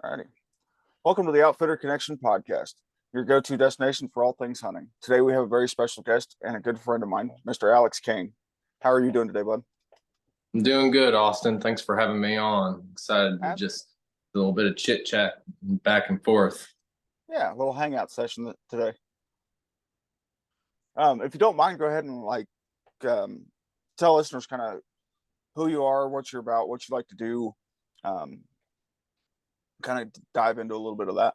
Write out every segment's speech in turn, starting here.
Alrighty. Welcome to the Outfitter Connection podcast, your go-to destination for all things hunting. Today we have a very special guest and a good friend of mine, Mr. Alex Kane. How are you doing today, bud? I'm doing good, Austin. Thanks for having me on. Excited to just a little bit of chit chat back and forth. Yeah, a little hangout session today. If you don't mind, go ahead and tell listeners kind of who you are, what you're about, what you like to do. Kind of dive into a little bit of that.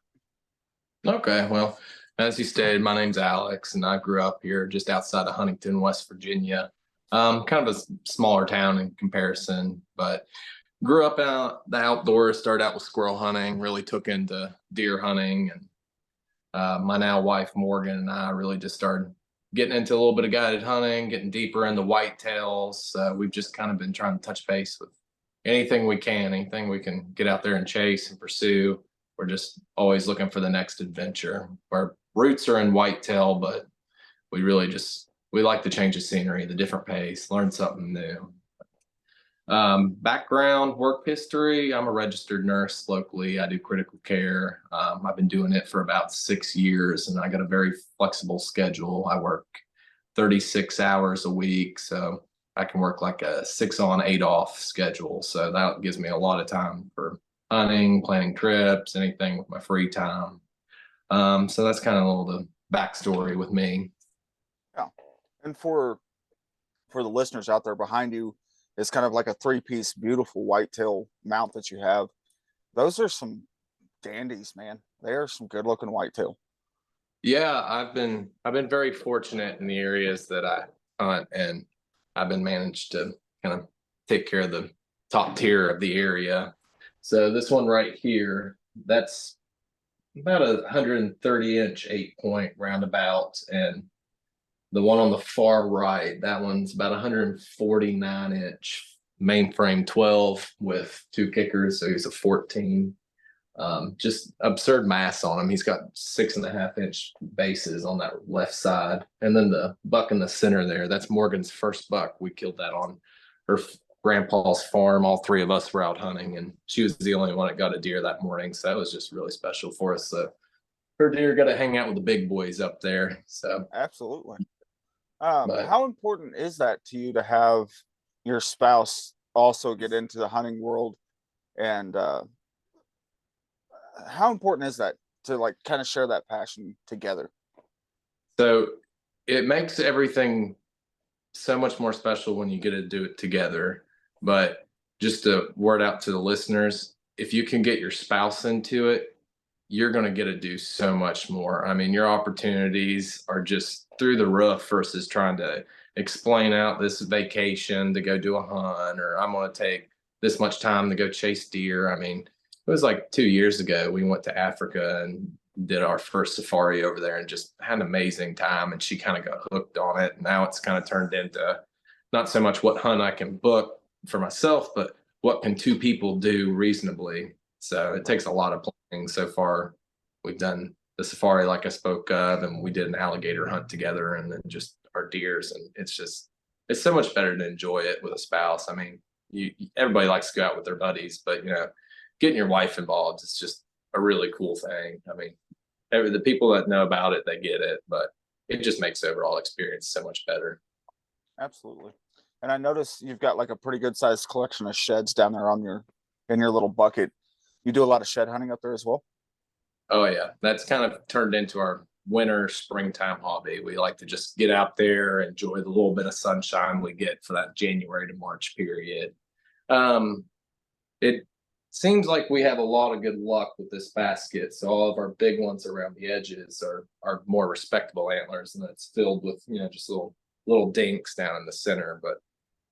Okay, well, as you stated, my name's Alex, and I grew up here just outside of Huntington, West Virginia. Kind of a smaller town in comparison, but grew up out the outdoors. Started out with squirrel hunting, really took into deer hunting, and my now wife Morgan and I really just started getting into a little bit of guided hunting, getting deeper into whitetails. We've just kind of been trying to touch base with anything we can get out there and chase and pursue. We're just always looking for the next adventure. Our roots are in whitetail, but we really we like the change of scenery, the different pace, learn something new. Background, work history. I'm a registered nurse locally. I do critical care. I've been doing it for about 6 years, and I got a very flexible schedule. I work 36 hours a week, so I can work like a 6 on, 8 off schedule. So that gives me a lot of time for hunting, planning trips, anything with my free time. So that's kind of a little the backstory with me. Yeah, and for the listeners out there, behind you is kind of like a 3-piece beautiful whitetail mount that you have. Those are some dandies, man. They are some good looking whitetail. Yeah, I've been very fortunate in the areas that I hunt, and I've been managed to kind of take care of the top tier of the area. So this one right here, that's about a 130-inch 8-point roundabout, and the one on the far right, that one's about 149-inch mainframe 12 with 2 kickers, so he's a 14. Just absurd mass on him. He's got 6.5-inch bases on that left side, and then the buck in the center there, that's Morgan's first buck. We killed that on her grandpa's farm. All 3 of us were out hunting, and she was the only one that got a deer that morning, so that was just really special for us. So her deer got to hang out with the big boys up there. So absolutely. How important is that to you to have your spouse also get into the hunting world, and how important is that to like kind of share that passion together? So it makes everything so much more special when you get to do it together. But just to word out to the listeners, if you can get your spouse into it, you're going to get to do so much more. I mean, your opportunities are just through the roof versus trying to explain out this vacation to go do a hunt, or I'm going to take this much time to go chase deer. I mean, it was like 2 years ago, we went to Africa and did our first safari over there and just had an amazing time. And she kind of got hooked on it. Now it's kind of turned into not so much what hunt I can book for myself, but what can 2 people do reasonably. So it takes a lot of planning. So far, we've done the safari like I spoke of, and we did an alligator hunt together, and then just our deers. And it's so much better to enjoy it with a spouse. I mean, everybody likes to go out with their buddies, but getting your wife involved is just a really cool thing. I mean, the people that know about it, they get it, but it just makes the overall experience so much better. Absolutely. And I noticed you've got like a pretty good sized collection of sheds down there in your little bucket. You do a lot of shed hunting up there as well? Oh yeah, that's kind of turned into our winter, springtime hobby. We like to just get out there, enjoy the little bit of sunshine we get for that January to March period. It seems like we have a lot of good luck with this basket. So all of our big ones around the edges are more respectable antlers, and it's filled with just little dinks down in the center. But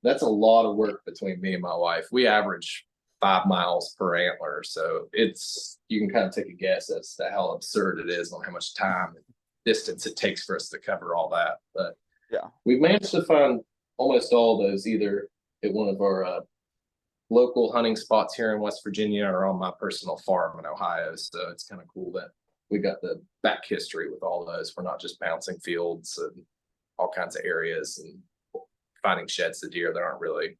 that's a lot of work between me and my wife. We average 5 miles per antler, so you can kind of take a guess as to how absurd it is on how much time and distance it takes for us to cover all that. But yeah, we've managed to find almost all those either at one of our local hunting spots here in West Virginia or on my personal farm in Ohio. So it's kind of cool that we got the back history with all those. We're not just bouncing fields and all kinds of areas and finding sheds of deer that aren't really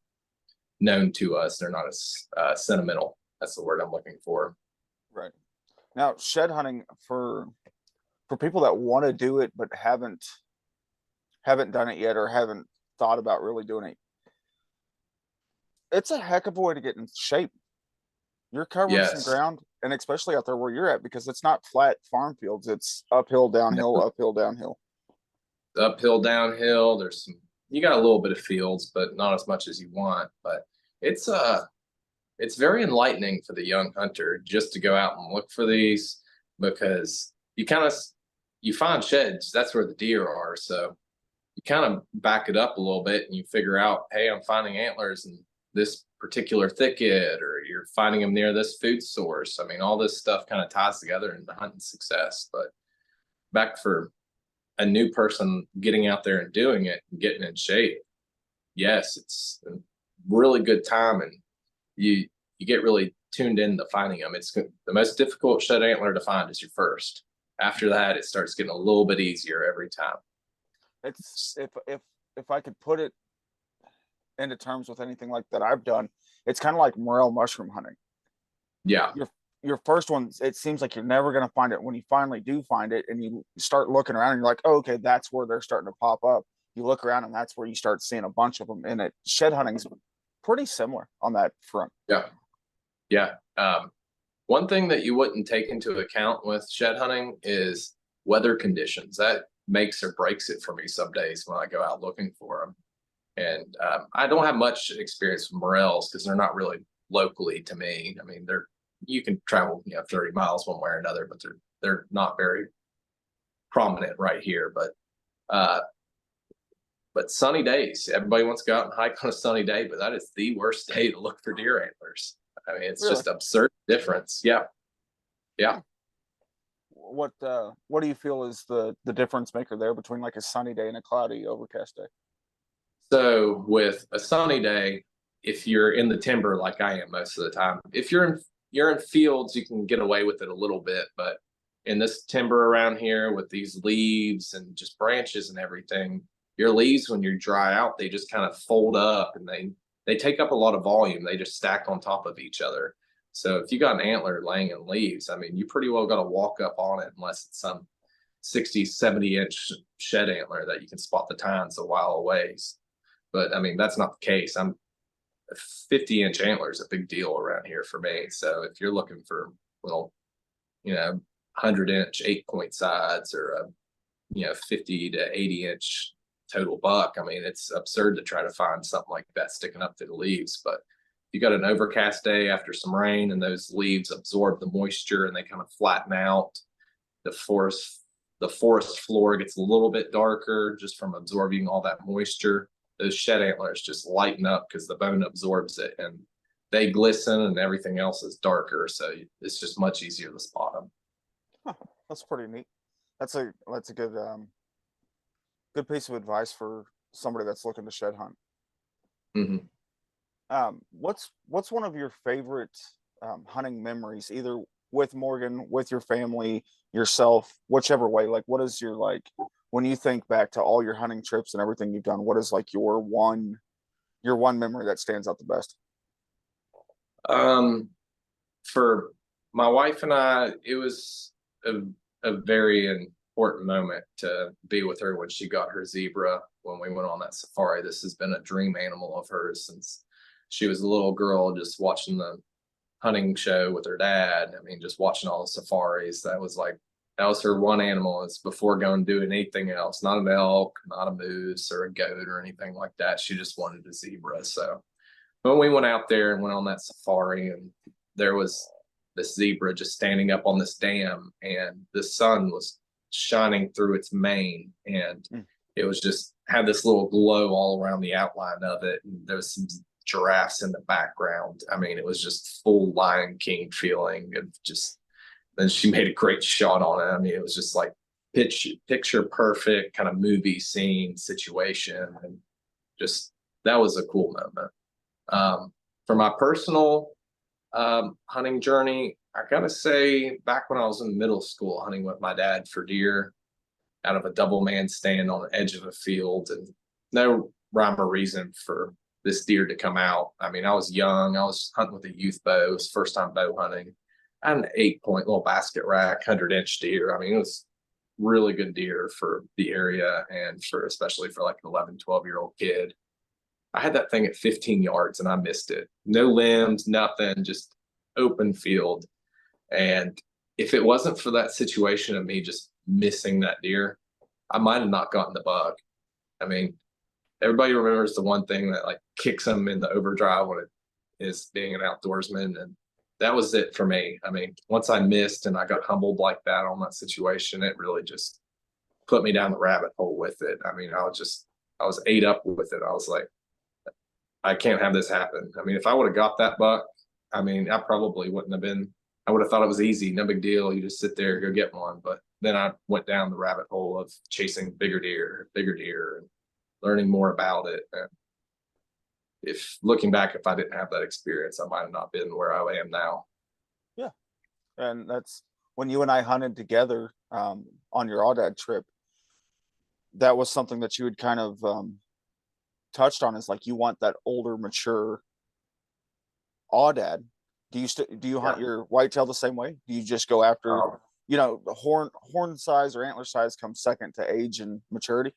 known to us. They're not as sentimental. That's the word I'm looking for. Right. Now, shed hunting for people that want to do it but haven't done it yet or haven't thought about really doing it, it's a heck of a way to get in shape. You're covering some Yes. ground, and especially out there where you're at, because it's not flat farm fields. It's uphill, downhill, uphill, downhill. Uphill, downhill. There's some, you got a little bit of fields, but not as much as you want. But it's it's very enlightening for the young hunter just to go out and look for these, because you kind of, you find sheds, that's where the deer are. So you kind of back it up a little bit and you figure out, hey, I'm finding antlers in this particular thicket, or you're finding them near this food source. I mean, all this stuff kind of ties together into hunting success. But back for a new person getting out there and doing it and getting in shape, yes, it's a really good time, and you get really tuned in to finding them. It's the most difficult shed antler to find is your first. After that, it starts getting a little bit easier every time. It's if I could put it into terms with anything like that I've done, it's kind of like morel mushroom hunting. Yeah. Your first one, it seems like you're never going to find it. When you finally do find it and you start looking around and you're like, oh, okay, that's where they're starting to pop up. You look around and that's where you start seeing a bunch of them. And it shed hunting's pretty similar on that front. Yeah. Yeah. One thing that you wouldn't take into account with shed hunting is weather conditions. That makes or breaks it for me some days when I go out looking for them. And I don't have much experience with morels because they're not really locally to me. I mean, you can travel 30 miles one way or another, but they're not very prominent right here. But sunny days, everybody wants to go out and hike on a sunny day, but that is the worst day to look for deer antlers. I mean, it's Really? just absurd difference. Yeah. Yeah. What do you feel is the difference maker there between like a sunny day and a cloudy overcast day? So with a sunny day, if you're in the timber like I am most of the time, if you're in fields, you can get away with it a little bit. But in this timber around here with these leaves and just branches and everything, your leaves when you dry out, they just kind of fold up and they take up a lot of volume. They just stack on top of each other. So if you got an antler laying in leaves, I mean, you pretty well got to walk up on it unless it's some 60, 70-inch shed antler that you can spot the tines a while away. But I mean, that's not the case. I'm a 50-inch antler is a big deal around here for me. So if you're looking for little, 100-inch 8-point sides, or a 50 to 80-inch total buck, I mean, it's absurd to try to find something like that sticking up through the leaves. But you got an overcast day after some rain and those leaves absorb the moisture and they kind of flatten out. The forest floor gets a little bit darker just from absorbing all that moisture. Those shed antlers just lighten up because the bone absorbs it, and they glisten and everything else is darker. So it's just much easier to spot them. Huh, that's pretty neat. That's a good piece of advice for somebody that's looking to shed hunt. Mm-hmm. What's one of your favorite hunting memories, either with Morgan, with your family, yourself, whichever way? Like, what is your, like, when you think back to all your hunting trips and everything you've done, what is like your one memory that stands out the best? For my wife and I, it was a very important moment to be with her when she got her zebra when we went on that safari. This has been a dream animal of hers since she was a little girl, just watching the hunting show with her dad. I mean, just watching all the safaris. That was her one animal. It's before going doing anything else. Not an elk, not a moose or a goat or anything like that. She just wanted a zebra. So when we went out there and went on that safari, and there was this zebra just standing up on this dam, and the sun was shining through its mane, and it was just had this little glow all around the outline of it. And there was some giraffes in the background. I mean, it was just full Lion King feeling of just. Then she made a great shot on it. I mean, it was just like picture perfect kind of movie scene situation, and just that was a cool moment. For my personal hunting journey, I gotta say, back when I was in middle school, hunting with my dad for deer out of a double man stand on the edge of a field, and no rhyme or reason for this deer to come out. I mean, I was young. I was hunting with a youth bow. It was first time bow hunting. I had an 8 point little basket rack, 100-inch deer. I mean, it was really good deer for the area and for especially for like an 11, 12-year-old kid. I had that thing at 15 yards and I missed it. No limbs, nothing, just open field. And if it wasn't for that situation of me just missing that deer, I might have not gotten the bug. I mean, everybody remembers the one thing that like kicks them in the overdrive when it is being an outdoorsman. And that was it for me. I mean, once I missed and I got humbled like that on that situation, it really just put me down the rabbit hole with it. I mean, I was ate up with it. I was like, I can't have this happen. I mean, if I would have got that buck, I mean, I probably wouldn't have been, I would have thought it was easy, no big deal. You just sit there, go get one. But then I went down the rabbit hole of chasing bigger deer, and learning more about it. And if looking back, if I didn't have that experience, I might have not been where I am now. Yeah. And that's when you and I hunted together on your Aoudad trip. That was something that you had kind of touched on, is like you want that older, mature Aoudad. Do you hunt Yeah. your whitetail the same way? Do you just go after, Oh, the horn size or antler size comes second to age and maturity?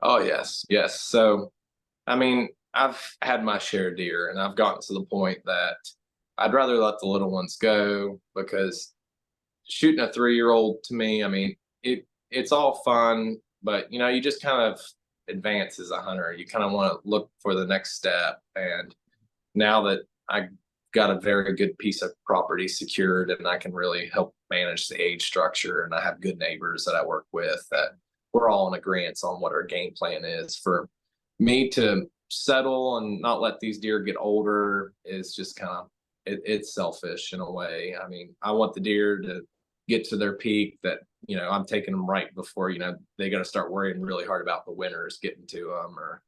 oh yes, yes. So I mean, I've had my share of deer, and I've gotten to the point that I'd rather let the little ones go because shooting a 3-year-old to me, I mean, it's all fun, but you just kind of advance as a hunter. You kind of want to look for the next step. And now that I got a very good piece of property secured and I can really help manage the age structure, and I have good neighbors that I work with, that we're all in agreement on what our game plan is. For me to settle and not let these deer get older is just kind of it's selfish in a way. I mean, I want the deer to get to their peak, that I'm taking them right before they got to start worrying really hard about the winters getting to them, or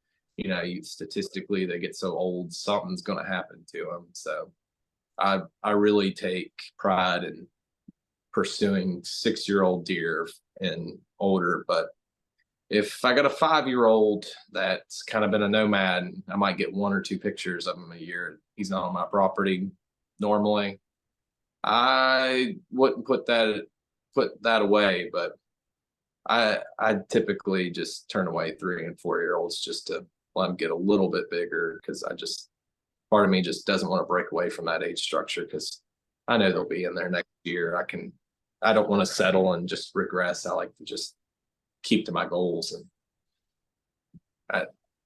statistically they get so old something's going to happen to them. So I really take pride in pursuing 6-year-old deer and older. But if I got a 5-year-old that's kind of been a nomad, I might get 1 or 2 pictures of him a year. He's not on my property normally. I wouldn't put that away, but I typically just turn away 3 and 4-year-olds just to let them get a little bit bigger, because part of me just doesn't want to break away from that age structure, because I know they'll be in there next year. I don't want to settle and just regress. I like to just keep to my goals, and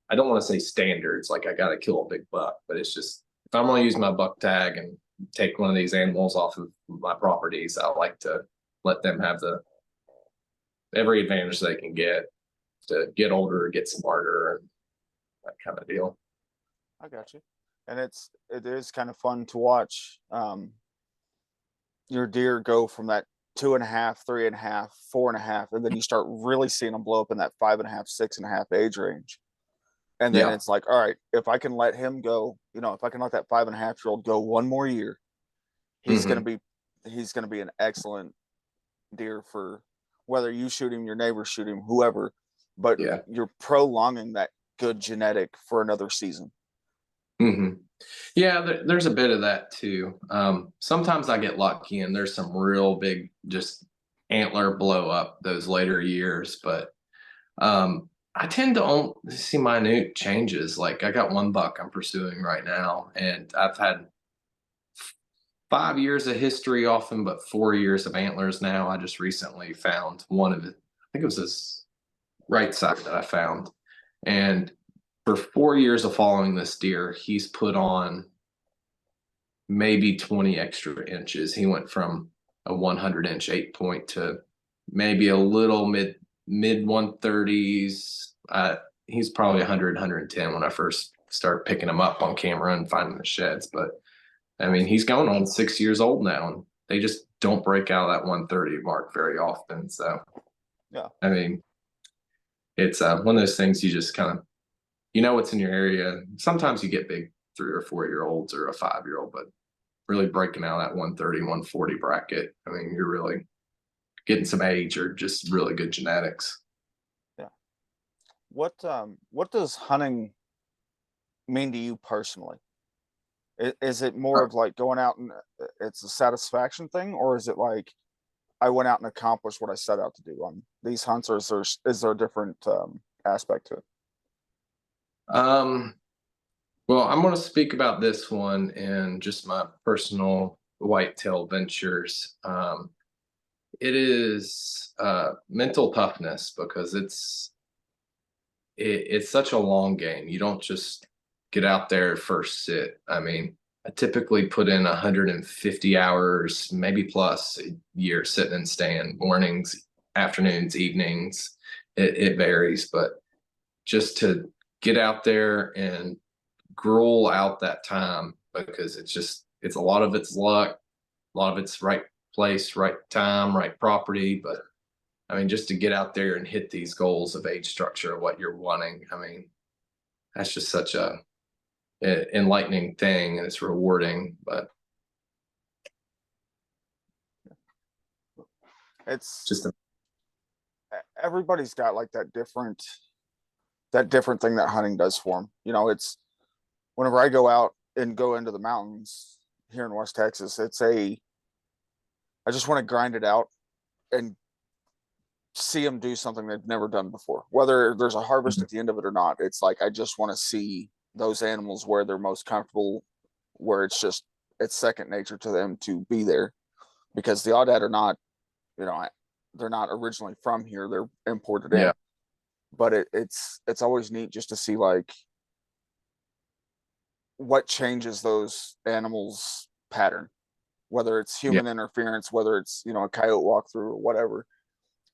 I don't want to say standards like I got to kill a big buck, but it's just, if I'm going to use my buck tag and take one of these animals off of my properties, I like to let them have every advantage they can get to get older, get smarter, and that kind of deal. I got you. And it is kind of fun to watch your deer go from that 2.5, 3.5, 4.5, and then you start really seeing them blow up in that 5.5, 6.5 age range. And then Yeah. it's like, all right, if I can let him go, if I can let that 5.5-year-old go one more year, he's Hmm. gonna be an excellent deer for whether you shoot him, your neighbors shoot him, whoever. But Yeah. you're prolonging that good genetic for another season. Hmm. Yeah, there's a bit of that too. Sometimes I get lucky and there's some real big just antler blow up those later years, but I tend to see minute changes. Like I got one buck I'm pursuing right now, and I've had 5 years of history off him, but 4 years of antlers now. I just recently found one of it. I think it was his right side that I found, and for 4 years of following this deer, he's put on maybe 20 extra inches. He went from a 100-inch 8 point to maybe a little mid 130s. He's probably 100, 110 when I first started picking him up on camera and finding the sheds. But I mean, he's going on 6 years old now, and they just don't break out of that 130 mark very often. So, Yeah. I mean, it's one of those things you just kind of, what's in your area. Sometimes you get big 3 or 4-year-olds or a 5-year-old, but really breaking out that 130, 140 bracket, I mean, you're really getting some age or just really good genetics. Yeah. What does hunting mean to you personally? Is it more of like going out and it's a satisfaction thing, or is it like I went out and accomplished what I set out to do on these hunts, or is there a different aspect to it? Um, well, I'm going to speak about this one and just my personal whitetail ventures. It is mental toughness because it's such a long game. You don't just get out there first sit. I mean, I typically put in 150 hours, maybe plus a year sitting and stand, mornings, afternoons, evenings. It varies, but just to get out there and gruel out that time because it's a lot of it's luck, a lot of it's right place, right time, right property. But I mean, just to get out there and hit these goals of age structure, what you're wanting. I mean, that's just such a enlightening thing, and it's rewarding. But It's just everybody's got like that different thing that hunting does for them. It's whenever I go out and go into the mountains here in West Texas, I just want to grind it out and see them do something they've never done before. Whether there's a harvest at the end of it or not, it's like I just want to see those animals where they're most comfortable, where it's second nature to them to be there, because the Aoudad are not, you know, they're not originally from here; they're imported in. yeah, But it's always neat just to see like what changes those animals' pattern, whether it's yeah, human interference, whether it's a coyote walkthrough or whatever.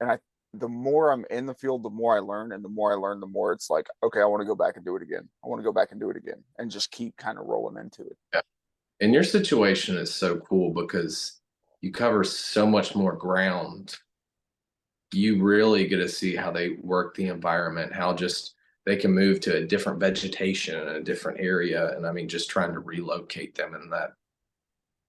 And the more I'm in the field, the more I learn, and the more I learn, the more it's like, okay, I want to go back and do it again. I want to go back and do it again, and just keep kind of rolling into it. yeah. And your situation is so cool because you cover so much more ground. You really get to see how they work the environment, how just they can move to a different vegetation in a different area. And I mean, just trying to relocate them in that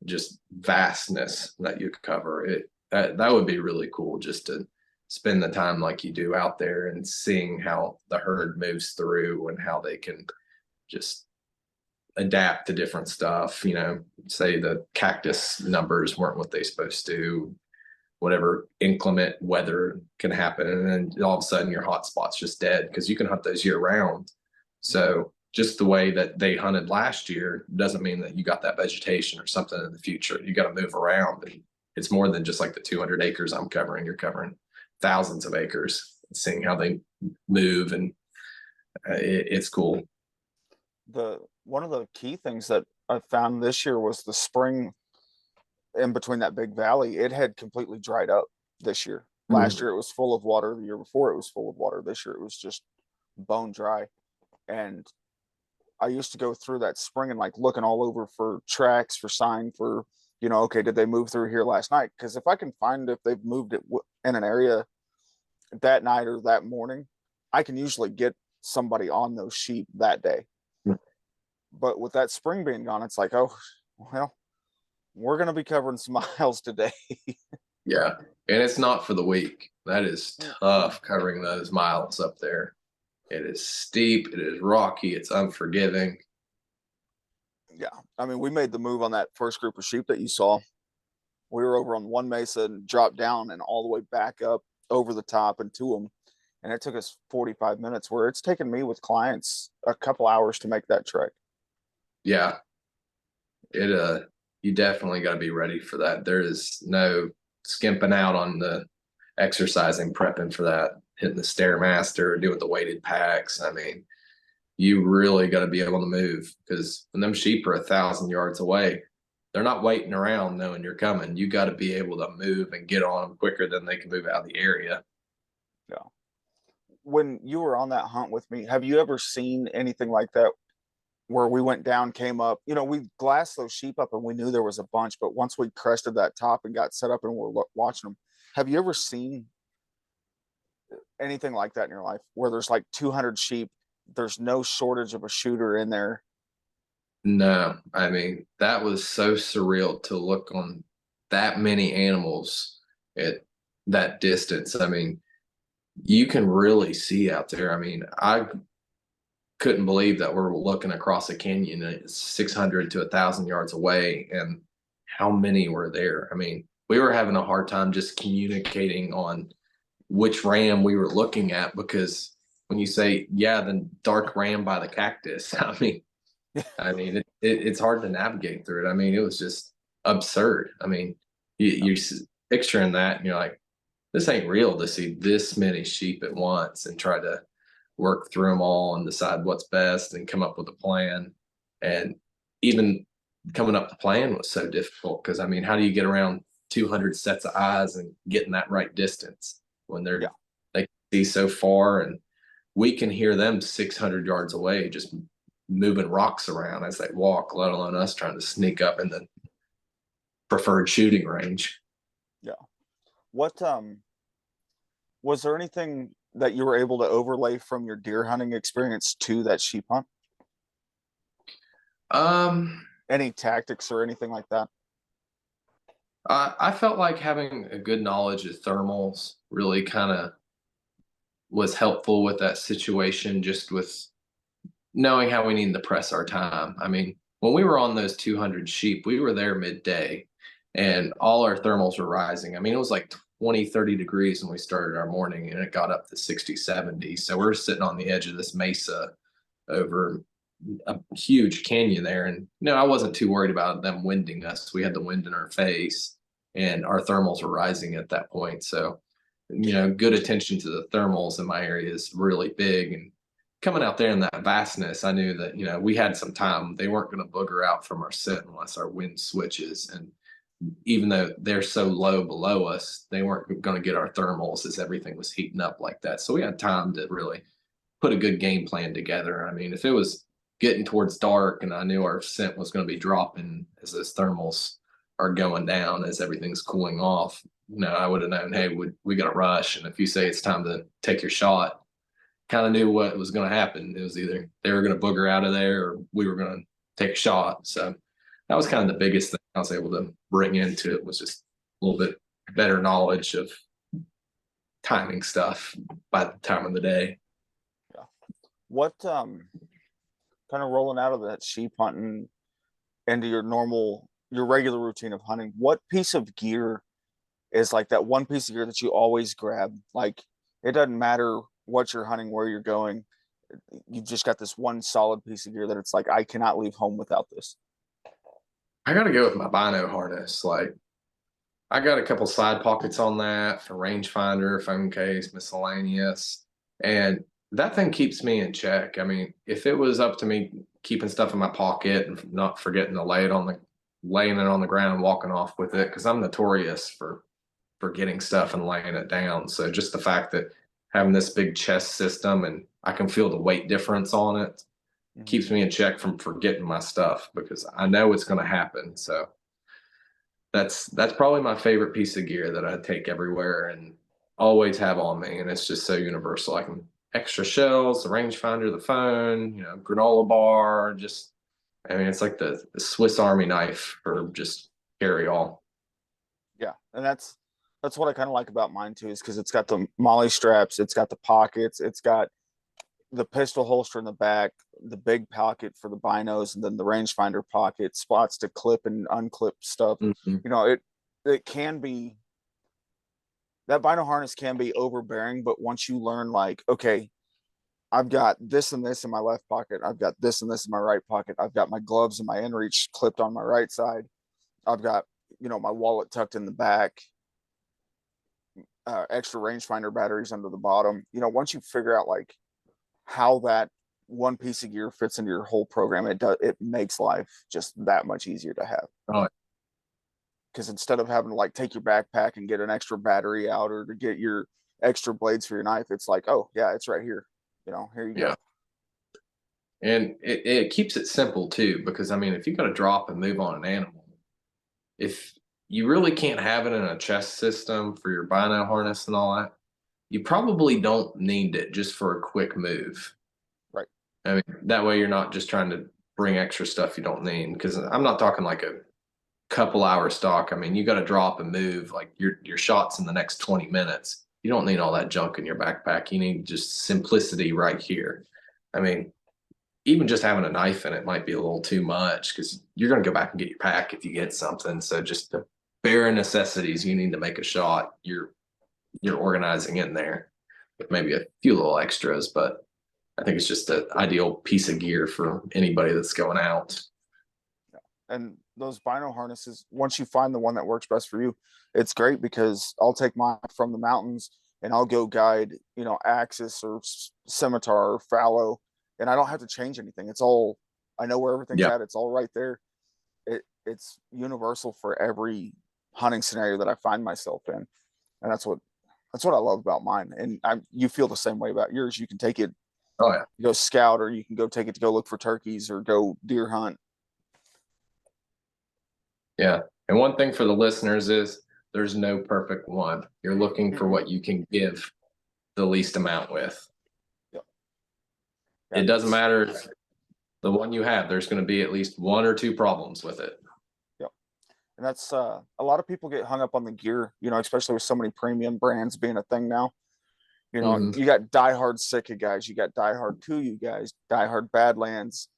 just vastness that you cover it. That would be really cool just to spend the time like you do out there and seeing how the herd moves through and how they can just adapt to different stuff. Say the cactus numbers weren't what they supposed to, whatever inclement weather can happen, and then all of a sudden your hot spot's just dead because you can hunt those year round. So just the way that they hunted last year doesn't mean that you got that vegetation or something in the future. You got to move around. And it's more than just like the 200 acres I'm covering. You're covering thousands of acres, seeing how they move, and it's cool. The one of the key things that I found this year was the spring in between that big valley. It had completely dried up this year. Last year it was full of water. The year before it was full of water. This year it was just bone dry. And I used to go through that spring and like looking all over for tracks, for sign, for okay, did they move through here last night? Because if I can find if they've moved it in an area that night or that morning, I can usually get somebody on those sheep that day. But with that spring being gone, it's like, oh, well, we're going to be covering some miles today. Yeah. And it's not for the weak. That is tough covering those miles up there. It is steep, it is rocky, it's unforgiving. Yeah. I mean, we made the move on that first group of sheep that you saw. We were over on one mesa and dropped down and all the way back up over the top and to them. And it took us 45 minutes, where it's taken me with clients a couple hours to make that trek. Yeah. You definitely got to be ready for that. There is no skimping out on the exercising, prepping for that, hitting the Stairmaster, doing the weighted packs. I mean, you really got to be able to move, because when them sheep are 1,000 yards away, they're not waiting around knowing you're coming. You got to be able to move and get on them quicker than they can move out of the area. Yeah. When you were on that hunt with me, have you ever seen anything like that, where we went down, came up, we glassed those sheep up and we knew there was a bunch, but once we crested that top and got set up and we're watching them, have you ever seen anything like that in your life, where there's like 200 sheep, there's no shortage of a shooter in there? No, I mean, that was so surreal to look on that many animals at that distance. I mean, you can really see out there. I mean, couldn't believe that we're looking across a canyon and it's 600 to 1,000 yards away, and how many were there. I mean, we were having a hard time just communicating on which ram we were looking at, because when you say, yeah, the dark ram by the cactus, it's hard to navigate through it. I mean, it was just absurd. I mean, you're picturing that and you're like, this ain't real to see this many sheep at once and try to work through them all and decide what's best and come up with a plan. And even coming up the plan was so difficult, because I mean, how do you get around 200 sets of eyes and getting that right distance when Yeah. they can see so far, and we can hear them 600 yards away just moving rocks around as they walk, let alone us trying to sneak up in the preferred shooting range. Yeah. What was there anything that you were able to overlay from your deer hunting experience to that sheep hunt? Um, Any tactics or anything like that? I felt like having a good knowledge of thermals really kind of was helpful with that situation, just with knowing how we need to press our time. I mean, when we were on those 200 sheep, we were there midday and all our thermals were rising. I mean, it was like 20, 30 degrees when we started our morning, and it got up to 60, 70. So we're sitting on the edge of this mesa over a huge canyon there. And I wasn't too worried about them winding us. We had the wind in our face and our thermals were rising at that point. So, good attention to the thermals in my area is really big. And coming out there in that vastness, I knew that, we had some time. They weren't going to booger out from our scent unless our wind switches. And even though they're so low below us, they weren't going to get our thermals as everything was heating up like that. So we had time to really put a good game plan together. I mean, if it was getting towards dark and I knew our scent was going to be dropping as those thermals are going down, as everything's cooling off, I would have known, hey, we got to rush. And if you say it's time to take your shot, kind of knew what was going to happen. It was either they were going to booger out of there or we were going to take a shot. So that was kind of the biggest thing I was able to bring into it, was just a little bit better knowledge of timing stuff by the time of the day. Yeah. What kind of rolling out of that sheep hunting into your regular routine of hunting, what piece of gear is like that one piece of gear that you always grab? Like, it doesn't matter what you're hunting, where you're going, you just got this one solid piece of gear that it's like, I cannot leave home without this. I got to go with my bino harness. Like, I got a couple side pockets on that for rangefinder, phone case, miscellaneous, and that thing keeps me in check. I mean, if it was up to me keeping stuff in my pocket and not forgetting to laying it on the ground and walking off with it, because I'm notorious for forgetting stuff and laying it down. So just the fact that having this big chest system and I can feel the weight difference on it keeps me in check from forgetting my stuff, because I know it's going to happen. So that's probably my favorite piece of gear that I take everywhere and always have on me, and it's just so universal. I can extra shells, the rangefinder, the phone, granola bar. Just, I mean, it's like the Swiss Army knife for just carry all. Yeah, and that's what I kind of like about mine too, is because it's got the molly straps, it's got the pockets, it's got the pistol holster in the back, the big pocket for the binos, and then the rangefinder pocket, spots to clip and unclip stuff. Mm-hmm. It can be, that bino harness can be overbearing, but once you learn, like, okay, I've got this and this in my left pocket, I've got this and this in my right pocket, I've got my gloves and my inReach clipped on my right side, I've got my wallet tucked in the back, extra rangefinder batteries under the bottom. Once you figure out like how that one piece of gear fits into your whole program, it makes life just that much easier to have. Oh, because instead of having to like take your backpack and get an extra battery out or to get your extra blades for your knife, it's like, oh yeah, it's right here. Here you go. yeah. And it keeps it simple too, because I mean, if you got to drop and move on an animal, if you really can't have it in a chest system for your bino harness and all that, you probably don't need it just for a quick move. Right. I mean, that way you're not just trying to bring extra stuff you don't need. Because I'm not talking like a couple hour stalk. I mean, you got to drop and move like your shots in the next 20 minutes. You don't need all that junk in your backpack. You need just simplicity right here. I mean, even just having a knife in it might be a little too much because you're going to go back and get your pack if you get something. So just the bare necessities you need to make a shot, you're organizing in there with maybe a few little extras, but I think it's just an ideal piece of gear for anybody that's going out. And those bino harnesses, once you find the one that works best for you, it's great because I'll take mine from the mountains and I'll go guide, axis or scimitar or fallow, and I don't have to change anything. It's all, I know where everything's Yeah. at. It's all right there. It's universal for every hunting scenario that I find myself in, and that's what I love about mine. And you feel the same way about yours. You can take it, Oh yeah. go scout, or you can go take it to go look for turkeys or go deer hunt. Yeah. And one thing for the listeners is there's no perfect one. You're looking for what you can give the least amount with. Yep. It doesn't matter the one you have, there's going to be at least one or two problems with it. Yep. And that's a lot of people get hung up on the gear, especially with so many premium brands being a thing now. You got diehard Sitka guys, you got diehard Kuiu guys, diehard Badlands,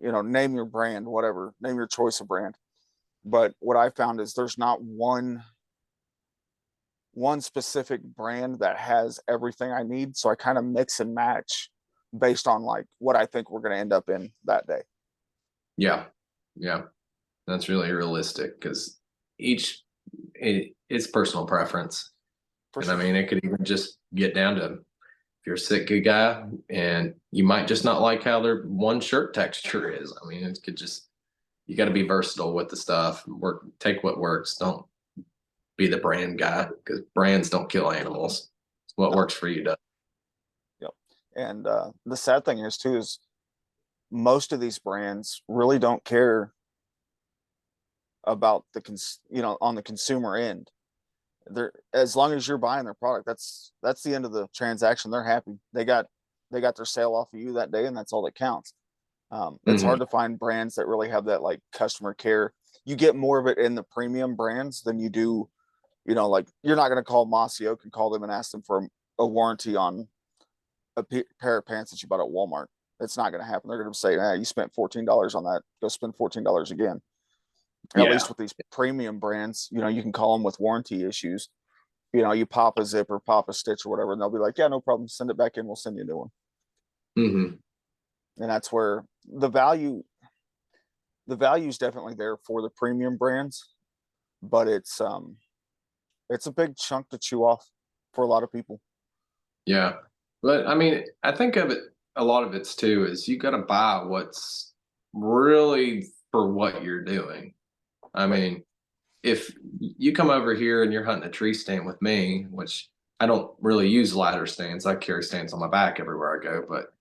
name your brand, whatever, name your choice of brand. But what I found is there's not one specific brand that has everything I need. So I kind of mix and match based on like what I think we're going to end up in that day. Yeah. Yeah. That's really realistic because it's personal preference. For And sure. I mean, it could even just get down to if you're a Sitka guy and you might just not like how their one shirt texture is. I mean, it could just, you got to be versatile with the stuff. Take what works. Don't be the brand guy because brands don't kill animals. What works for you does. Yep. And the sad thing is too is most of these brands really don't care about on the consumer end. They're, as long as you're buying their product, that's the end of the transaction. They're happy. They got their sale off of you that day, and that's all that counts. It's hard to find brands that really have that like customer care. You get more of it in the premium brands than you do, like you're not going to call Mossy Oak and call them and ask them for a warranty on a pair of pants that you bought at Walmart. It's not going to happen. They're going to say, you spent $14 on that. Go spend $14 again. At least with these premium brands, you can call them with warranty issues. You pop a zip or pop a stitch or whatever, and they'll be like, yeah, no problem. Send it back in. We'll send you a new one. And that's where the value is definitely there for the premium brands, but it's a big chunk to chew off for a lot of people. Yeah. But I mean, I think of it, a lot of it's too, is you got to buy what's really for what you're doing. I mean, if you come over here and you're hunting a tree stand with me, which I don't really use ladder stands, I carry stands on my back everywhere I go. But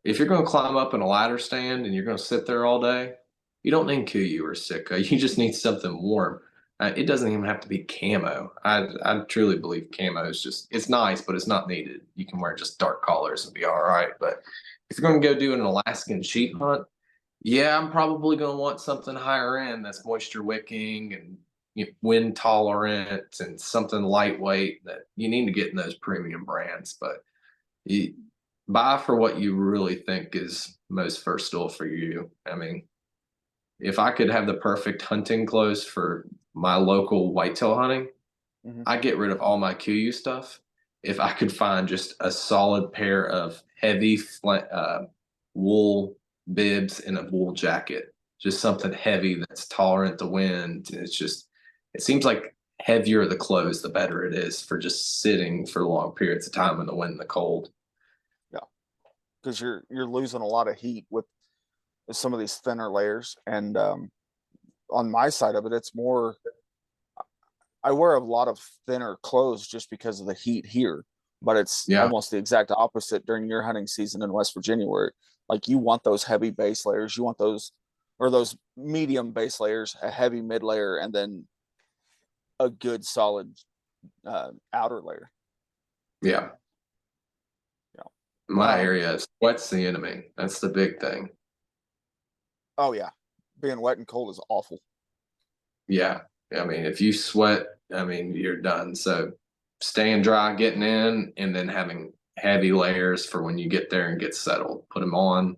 if you're going to climb up in a ladder stand and you're going to sit there all day, you don't need Kuiu or Sitka. You just need something warm. It doesn't even have to be camo. I truly believe camo is just, it's nice, but it's not needed. You can wear just dark collars and be all right. But if you're going to go do an Alaskan sheep hunt, yeah, I'm probably going to want something higher end that's moisture wicking and wind tolerant and something lightweight that you need to get in those premium brands. But you buy for what you really think is most versatile for you. I mean, if I could have the perfect hunting clothes for my local whitetail hunting, I get rid of all my Kuiu stuff. If I could find just a solid pair of heavy wool bibs and a wool jacket, just something heavy that's tolerant to wind. It seems like heavier the clothes, the better it is for just sitting for long periods of time in the wind and the cold. Yeah, because you're losing a lot of heat with some of these thinner layers. And on my side of it, it's more, I wear a lot of thinner clothes just because of the heat here, but it's almost the exact opposite during your hunting season in West Virginia, where like you want those heavy base layers, you want those medium base layers, a heavy mid layer, and then a good solid outer layer. Yeah. My area, sweat's the enemy. That's the big thing. Oh yeah, being wet and cold is awful. Yeah. I mean, if you sweat, I mean, you're done. So staying dry, getting in, and then having heavy layers for when you get there and get settled. Put them on.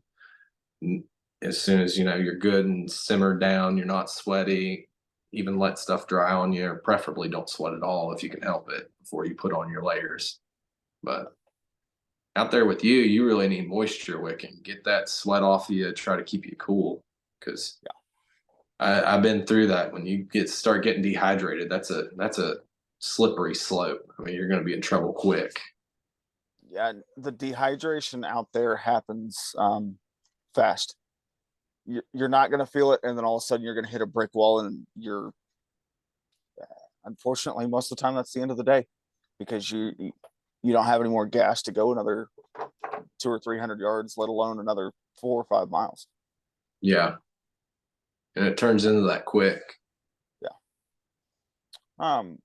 As soon as you're good and simmered down, you're not sweaty, even let stuff dry on you. Preferably don't sweat at all if you can help it before you put on your layers. But out there with you, you really need moisture wicking. Get that sweat off you, try to keep you cool. Because I've been through that. When you start getting dehydrated, that's a slippery slope. I mean, you're going to be in trouble quick. Yeah, the dehydration out there happens fast. You're not going to feel it, and then all of a sudden you're going to hit a brick wall, and you're unfortunately most of the time that's the end of the day, because you don't have any more gas to go another 200 or 300 yards, let alone another 4 or 5 miles. Yeah, and it turns into that quick. Yeah.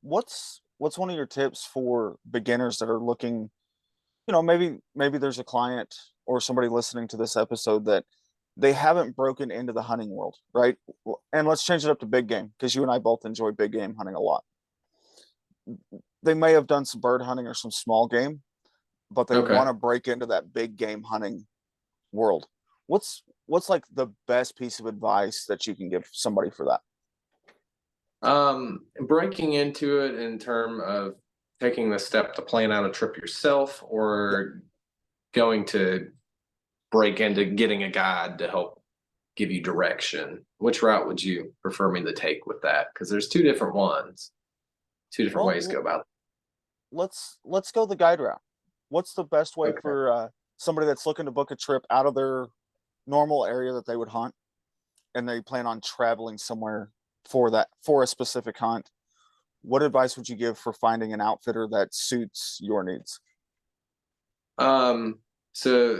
What's one of your tips for beginners that are looking, maybe there's a client or somebody listening to this episode that they haven't broken into the hunting world, right? And let's change it up to big game, because you and I both enjoy big game hunting a lot. They may have done some bird hunting or some small game, but they Okay. want to break into that big game hunting world. What's like the best piece of advice that you can give somebody for that? Breaking into it in term of taking the step to plan out a trip yourself, Yep. or going to break into getting a guide to help give you direction. Which route would you prefer me to take with that? Because there's two different ones, two different Well, ways to go about let's go the guide route. What's the best it. way Okay. for somebody that's looking to book a trip out of their normal area that they would hunt, and they plan on traveling somewhere for a specific hunt? What advice would you give for finding an outfitter that suits your needs? So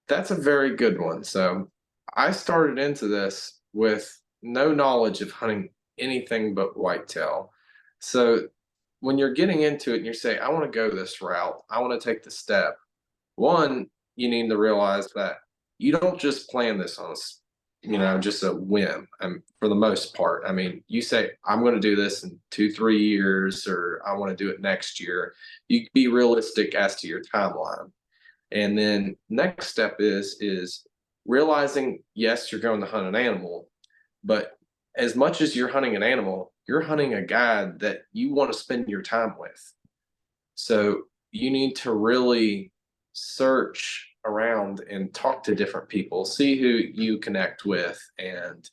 that's a very good one. So I started into this with no knowledge of hunting anything but whitetail. So when you're getting into it and you say, I want to go this route, I want to take the step, one, you need to realize that you don't just plan this on just a whim. For the most part, I mean, you say, I'm going to do this in 2, 3 years, or I want to do it next year. You be realistic as to your timeline. And then next step is realizing, yes, you're going to hunt an animal, but as much as you're hunting an animal, you're hunting a guide that you want to spend your time with. So you need to really search around and talk to different people, see who you connect with and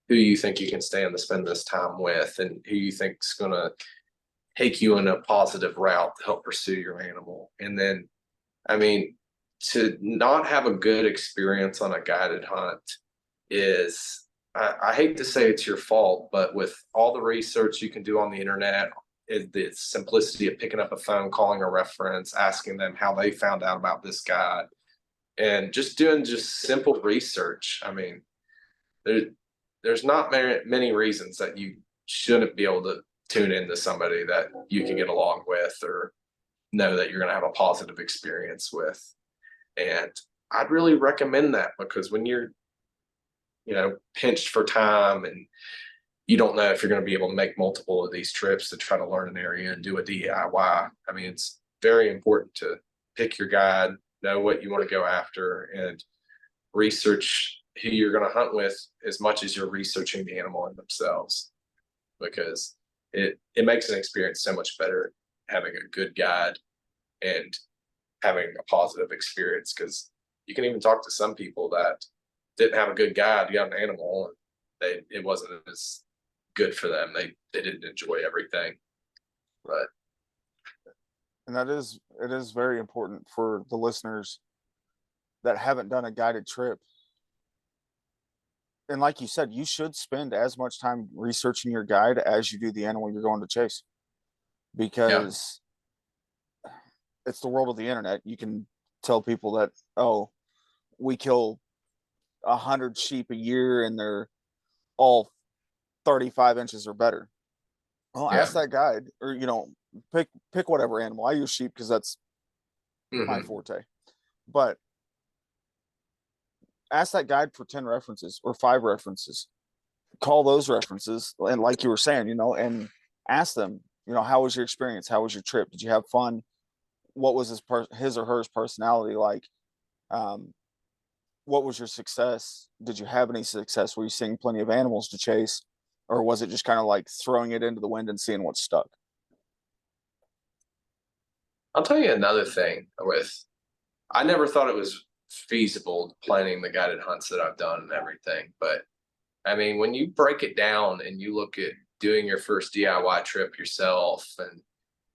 who you think you can stand to spend this time with, and who you think's going to take you in a positive route to help pursue your animal. And then, I mean, to not have a good experience on a guided hunt is, I hate to say it's your fault, but with all the research you can do on the internet, the simplicity of picking up a phone, calling a reference, asking them how they found out about this guide, and just doing just simple research. I mean, there, there's not many reasons that you shouldn't be able to tune into somebody that you can get along with, or know that you're going to have a positive experience with. And I'd really recommend that, because when you're, pinched for time and you don't know if you're going to be able to make multiple of these trips to try to learn an area and do a DIY, I mean, it's very important to pick your guide, know what you want to go after, and research who you're going to hunt with as much as you're researching the animal in themselves, because it makes an experience so much better having a good guide and having a positive experience. Because you can even talk to some people that didn't have a good guide, you got an animal, and it wasn't as good for them. They didn't enjoy everything. But And it is very important for the listeners that haven't done a guided trip. And like you said, you should spend as much time researching your guide as you do the animal you're going to chase, yeah, because it's the world of the internet. You can tell people that, oh, we kill 100 sheep a year and they're all 35 inches or better. Well, yeah. ask that guide, or pick whatever animal. I use sheep because that's my Hmm. forte. But ask that guide for 10 references or 5 references. Call those references, and like you were saying, and ask them, how was your experience? How was your trip? Did you have fun? What was his or her personality like? Um, what was your success? Did you have any success? Were you seeing plenty of animals to chase, or was it just kind of like throwing it into the wind and seeing what stuck? I'll tell you another thing with, I never thought it was feasible planning the guided hunts that I've done and everything. But I mean, when you break it down and you look at doing your first DIY trip yourself and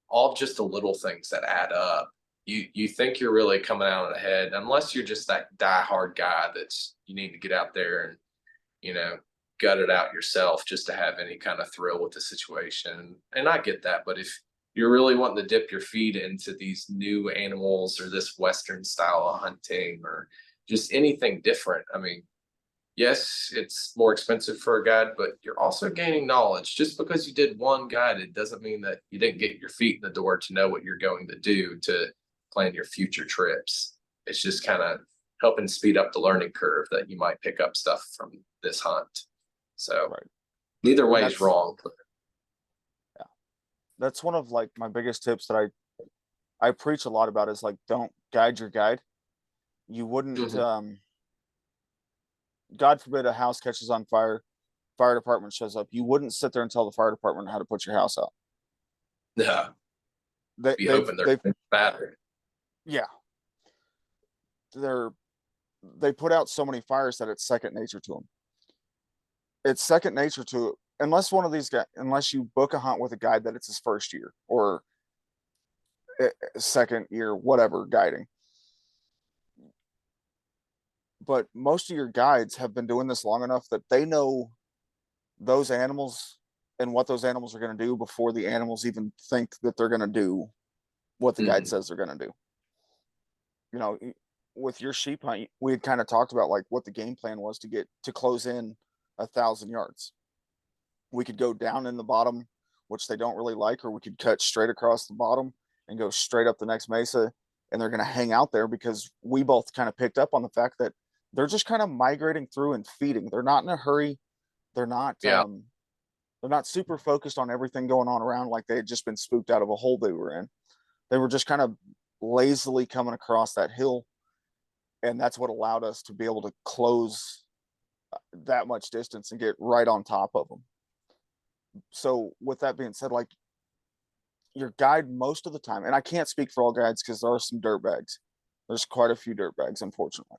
all just the little things that add up, you think you're really coming out ahead, unless you're just that diehard guy that's you need to get out there and, you know, gut it out yourself just to have any kind of thrill with the situation. And I get that, but if you're really wanting to dip your feet into these new animals or this Western style of hunting or just anything different, I mean, yes, it's more expensive for a guide, but you're also gaining knowledge. Just because you did one guide, it doesn't mean that you didn't get your feet in the door to know what you're going to do to plan your future trips. It's just kind of helping speed up the learning curve that you might pick up stuff from this hunt. So Right. neither And way is wrong. that's one of like my biggest tips that I preach a lot about is like, don't guide your guide. You wouldn't, Mhm. God forbid a house catches on fire, fire department shows up. You wouldn't sit there and tell the fire department how to put your house out. Yeah, They, be they've, hoping they're they've, battered. yeah, they're, they put out so many fires that it's second nature to them. It's second nature to, unless one of these guys, unless you book a hunt with a guide that it's his first year or second year, whatever guiding. But most of your guides have been doing this long enough that they know those animals and what those animals are going to do before the animals even think that they're going to do what the guide Mhm. says they're going to do. You know, with your sheep hunt, we had kind of talked about like what the game plan was to get to close in 1,000 yards. We could go down in the bottom, which they don't really like, or we could cut straight across the bottom and go straight up the next mesa. And they're going to hang out there because we both kind of picked up on the fact that they're just kind of migrating through and feeding. They're not in a hurry. They're not Yeah. they're not super focused on everything going on around like they had just been spooked out of a hole they were in. They were just kind of lazily coming across that hill, and that's what allowed us to be able to close that much distance and get right on top of them. So with that being said, like your guide most of the time, and I can't speak for all guides because there are some dirt bags. There's quite a few dirt bags, unfortunately.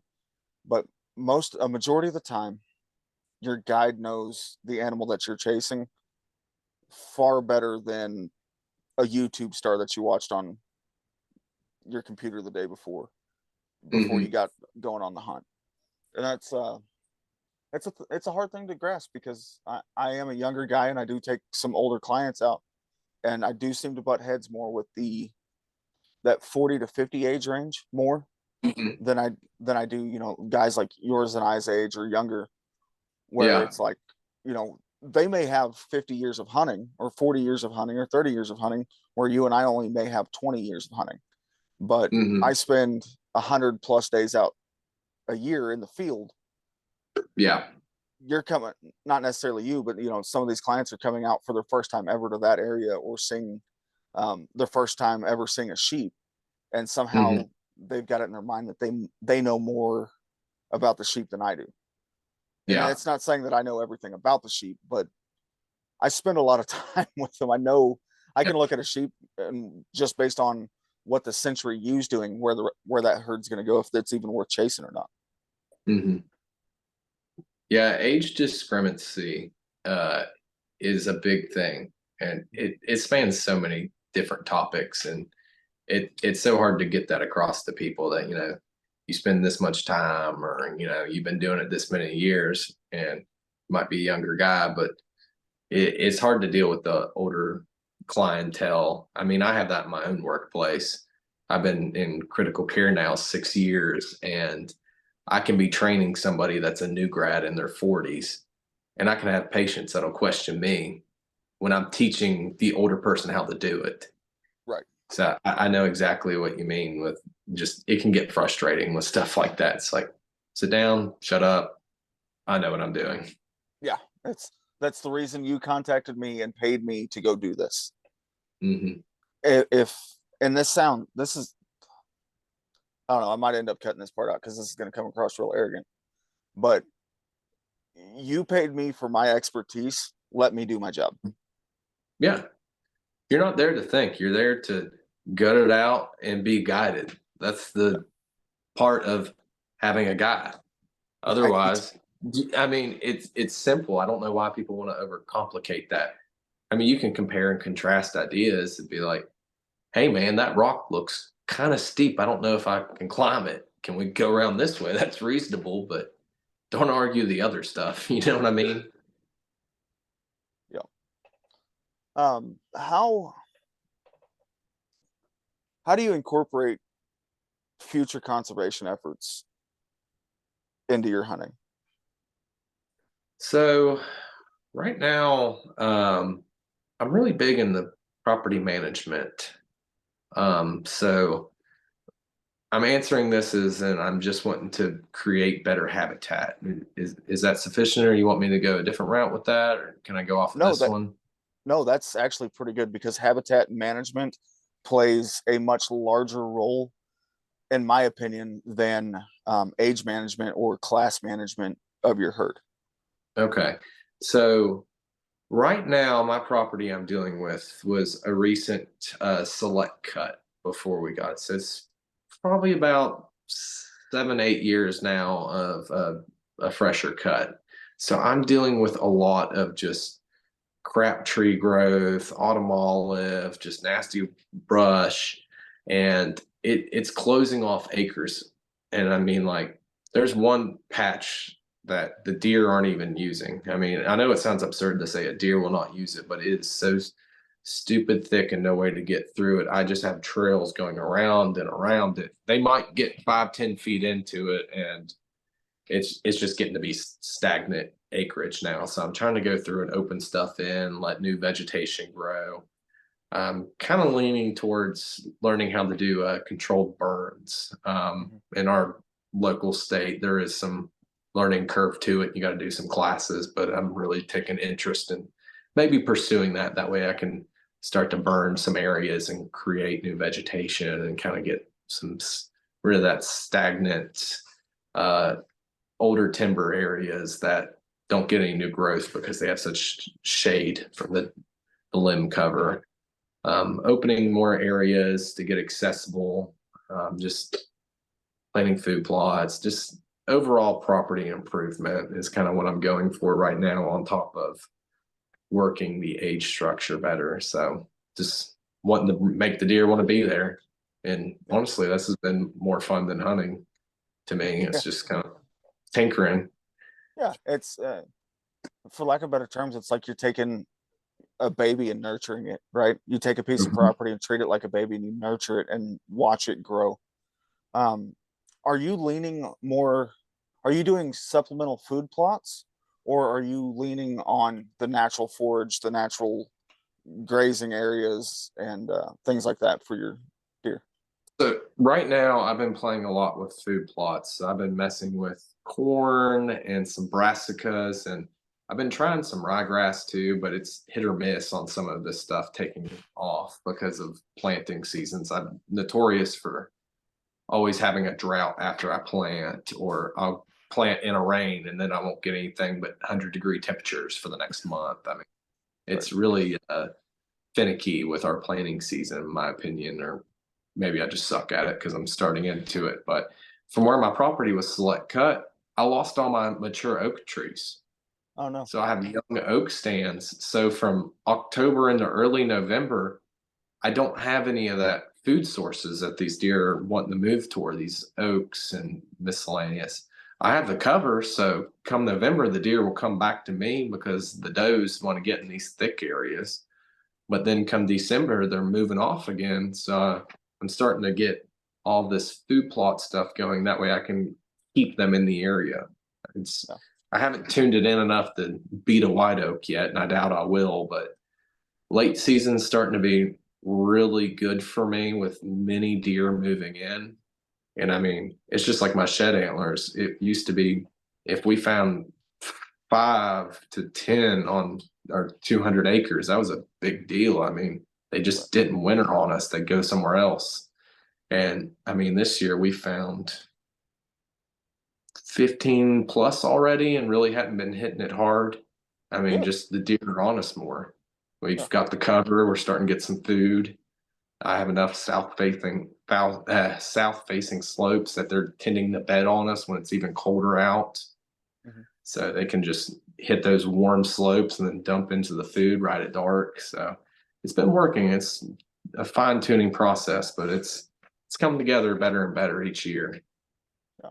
But a majority of the time, your guide knows the animal that you're chasing far better than a YouTube star that you watched on your computer the day before you Hmm. got going on the hunt. And it's a hard thing to grasp because I am a younger guy and I do take some older clients out, and I do seem to butt heads more with the that 40 to 50 age range more Hmm. than I do, guys like yours and I's age or younger, where Yeah. it's like, they may have 50 years of hunting or 40 years of hunting or 30 years of hunting, where you and I only may have 20 years of hunting. But Hmm. I spend 100+ days out a year in the field. Yeah. You're coming, not necessarily you, but some of these clients are coming out for their first time ever to that area, or seeing their first time ever seeing a sheep, and Hmm. somehow they've got it in their mind that they know more about the sheep than I do. And Yeah. it's not saying that I know everything about the sheep, but I spend a lot of time with them. I know I can look at a sheep and just based on what the Century U's doing, where that herd's going to go, if it's even worth chasing or not. Hmm. Yeah, age discrepancy uh, is a big thing, and it spans so many different topics, and it's so hard to get that across to people that you spend this much time, or you've been doing it this many years, and might be a younger guy, but it's hard to deal with the older clientele. I mean, I have that in my own workplace. I've been in critical care now 6 years, and I can be training somebody that's a new grad in their 40s, and I can have patients that'll question me when I'm teaching the older person how to do it. Right. So I know exactly what you mean with just it can get frustrating with stuff like that. It's like, sit down, shut up. I know what I'm doing. Yeah. That's the reason you contacted me and paid me to go do this. Hmm. If and this is I don't know, I might end up cutting this part out because this is going to come across real arrogant. But you paid me for my expertise. Let me do my job. Yeah. You're not there to think. You're there to gut it out and be guided. That's the part of having a guide. Right. Otherwise, I mean, it's simple. I don't know why people want to overcomplicate that. I mean, you can compare and contrast ideas and be like, "Hey, man, that rock looks kind of steep. I don't know if I can climb it. Can we go around this way? That's reasonable, but don't argue the other stuff." You know what I mean? Yeah. How do you incorporate future conservation efforts into your hunting? So right now, I'm really big in the property management. So I'm answering this as, and I'm just wanting to create better habitat. Is that sufficient, or you want me to go a different route with that, or can I go off of No, this that one? no, that's actually pretty good because habitat management plays a much larger role, in my opinion, than age management or class management of your herd. Okay. So right now, my property I'm dealing with was a recent select cut before we got it. So it's probably about 7, 8 years now of a fresher cut. So I'm dealing with a lot of just crap tree growth, autumn olive, just nasty brush, and it's closing off acres. And I mean, like, there's one patch that the deer aren't even using. I mean, I know it sounds absurd to say a deer will not use it, but it is so stupid thick and no way to get through it. I just have trails going around and around it. They might get 5, 10 feet into it, and it's just getting to be stagnant acreage now. So I'm trying to go through and open stuff in, let new vegetation grow. I'm kind of leaning towards learning how to do controlled burns. Mhm. In our local state, there is some learning curve to it. You got to do some classes, but I'm really taking interest in maybe pursuing that. That way I can start to burn some areas and create new vegetation and kind of get rid of that stagnant uh, older timber areas that don't get any new growth because they have such shade from the limb cover. Opening more areas to get accessible, just planting food plots, just overall property improvement is kind of what I'm going for right now, on top of working the age structure better. So just wanting to make the deer want to be there. And Yeah. honestly, this has been more fun than hunting to me. It's just kind of tinkering. Yeah, it's for lack of better terms, it's like you're taking a baby and nurturing it, right? You take a piece of Mhm. property and treat it like a baby and you nurture it and watch it grow. Um, are you leaning more, are you doing supplemental food plots or are you leaning on the natural forage, the natural grazing areas and things like that for your deer? So right now, I've been playing a lot with food plots. I've been messing with corn and some brassicas, and I've been trying some ryegrass too, but it's hit or miss on some of this stuff taking off because of planting seasons. I'm notorious for always having a drought after I plant, or I'll plant in a rain and then I won't get anything but 100-degree temperatures for the next month. I mean, Right. it's really finicky with our planting season, in my opinion, or maybe I just suck at it because I'm starting into it. But from where my property was select cut, I lost all my mature oak trees. Oh no. So I have young oak stands. So from October into early November, I don't have any of that food sources that these deer are wanting to move toward, these oaks and miscellaneous. I have the cover, so come November, the deer will come back to me because the does want to get in these thick areas. But then come December, they're moving off again. So I'm starting to get all this food plot stuff going. That way I can keep them in the area. It's Yeah. I haven't tuned it in enough to beat a white oak yet, and I doubt I will, but late season's starting to be really good for me with many deer moving in. And I mean, it's just like my shed antlers. It used to be, if we found 5 to 10 on our 200 acres, that was a big deal. I mean, they Right. just didn't winter on us. They'd go somewhere else. And I mean, this year we found 15 plus already and really hadn't been hitting it hard. I mean, Good. just the deer are on us more. Yeah. We've got the cover. We're starting to get some food. I have enough south facing slopes that they're tending to bed on us when it's even colder out. Mhm. So they can just hit those warm slopes and then dump into the food right at dark. So it's been working. It's a fine tuning process, but it's coming together better and better each year. Yeah.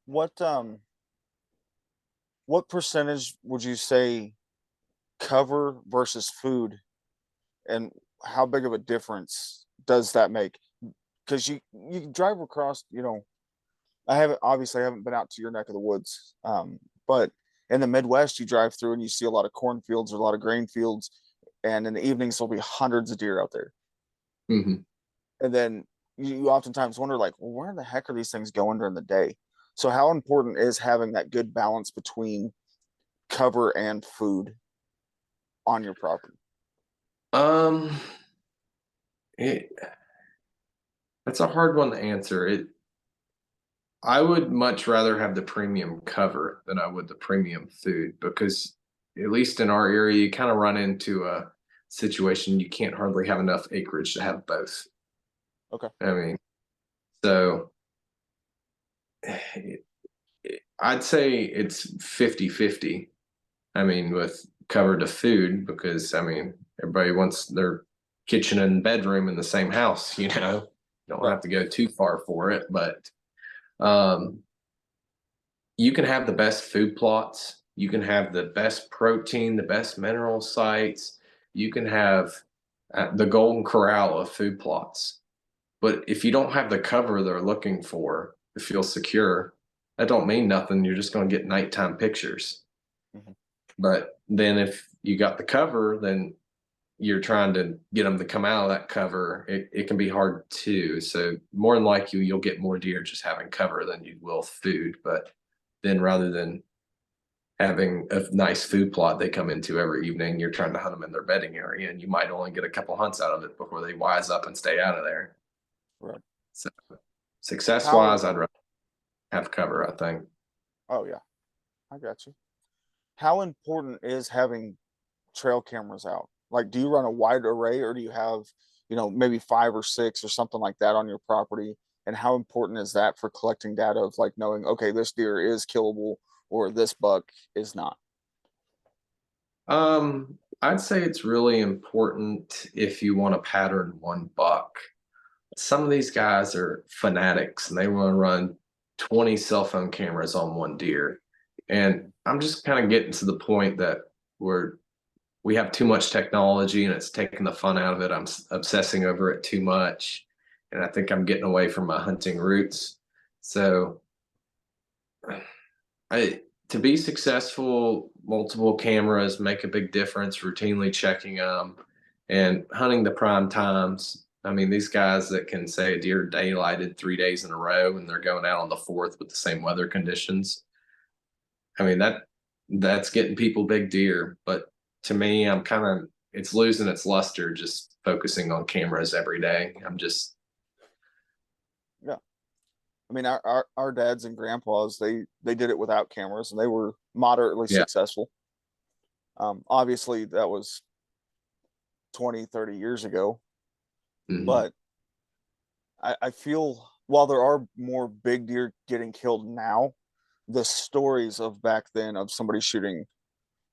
What what percentage would you say cover versus food, and how big of a difference does that make? Because you drive across, I haven't been out to your neck of the woods, but in the Midwest, you drive through and you see a lot of cornfields or a lot of grain fields, and in the evenings there'll be hundreds of deer out there, Hmm. and then you oftentimes wonder, like, well, where the heck are these things going during the day? So how important is having that good balance between cover and food on your property? Um, it, that's a hard one to answer. I would much rather have the premium cover than I would the premium food because at least in our area, you kind of run into a situation you can't hardly have enough acreage to have both. Okay. I mean, so I'd say it's 50-50. I mean, with cover to food, because I mean, everybody wants their kitchen and bedroom in the same house, you know, don't Right. have to go too far for it, but um, you can have the best food plots, you can have the best protein, the best mineral sites, you can have the golden corral of food plots. But if you don't have the cover they're looking for to feel secure, that don't mean nothing. You're just going to get nighttime pictures. Mhm. But then if you got the cover, then you're trying to get them to come out of that cover. It can be hard too. So more than likely, you'll get more deer just having cover than you will food. But then rather than having a nice food plot they come into every evening, you're trying to hunt them in their bedding area, and you might only get a couple hunts out of it before they wise up and stay out of there. Right. So success How? wise, I'd rather have cover, I think. Oh yeah, I got you. How important is having trail cameras out? Like, do you run a wide array, or do you have, maybe five or six or something like that on your property? And how important is that for collecting data of, like, knowing, okay, this deer is killable or this buck is not? I'd say it's really important if you want to pattern one buck. Some of these guys are fanatics and they want to run 20 cell phone cameras on one deer. And I'm just kind of getting to the point that we're we have too much technology and it's taking the fun out of it. I'm obsessing over it too much. And I think I'm getting away from my hunting roots. So I to be successful, multiple cameras make a big difference, routinely checking them and hunting the prime times. I mean, these guys that can say a deer daylighted 3 days in a row and they're going out on the fourth with the same weather conditions. I mean, that's getting people big deer. But to me, I'm kind of it's losing its luster just focusing on cameras every day. I'm just Yeah. I mean, our dads and grandpas, they did it without cameras and they were moderately yeah. successful. Obviously that was 20, 30 years ago, Mhm. but I feel while there are more big deer getting killed now, the stories of back then of somebody shooting,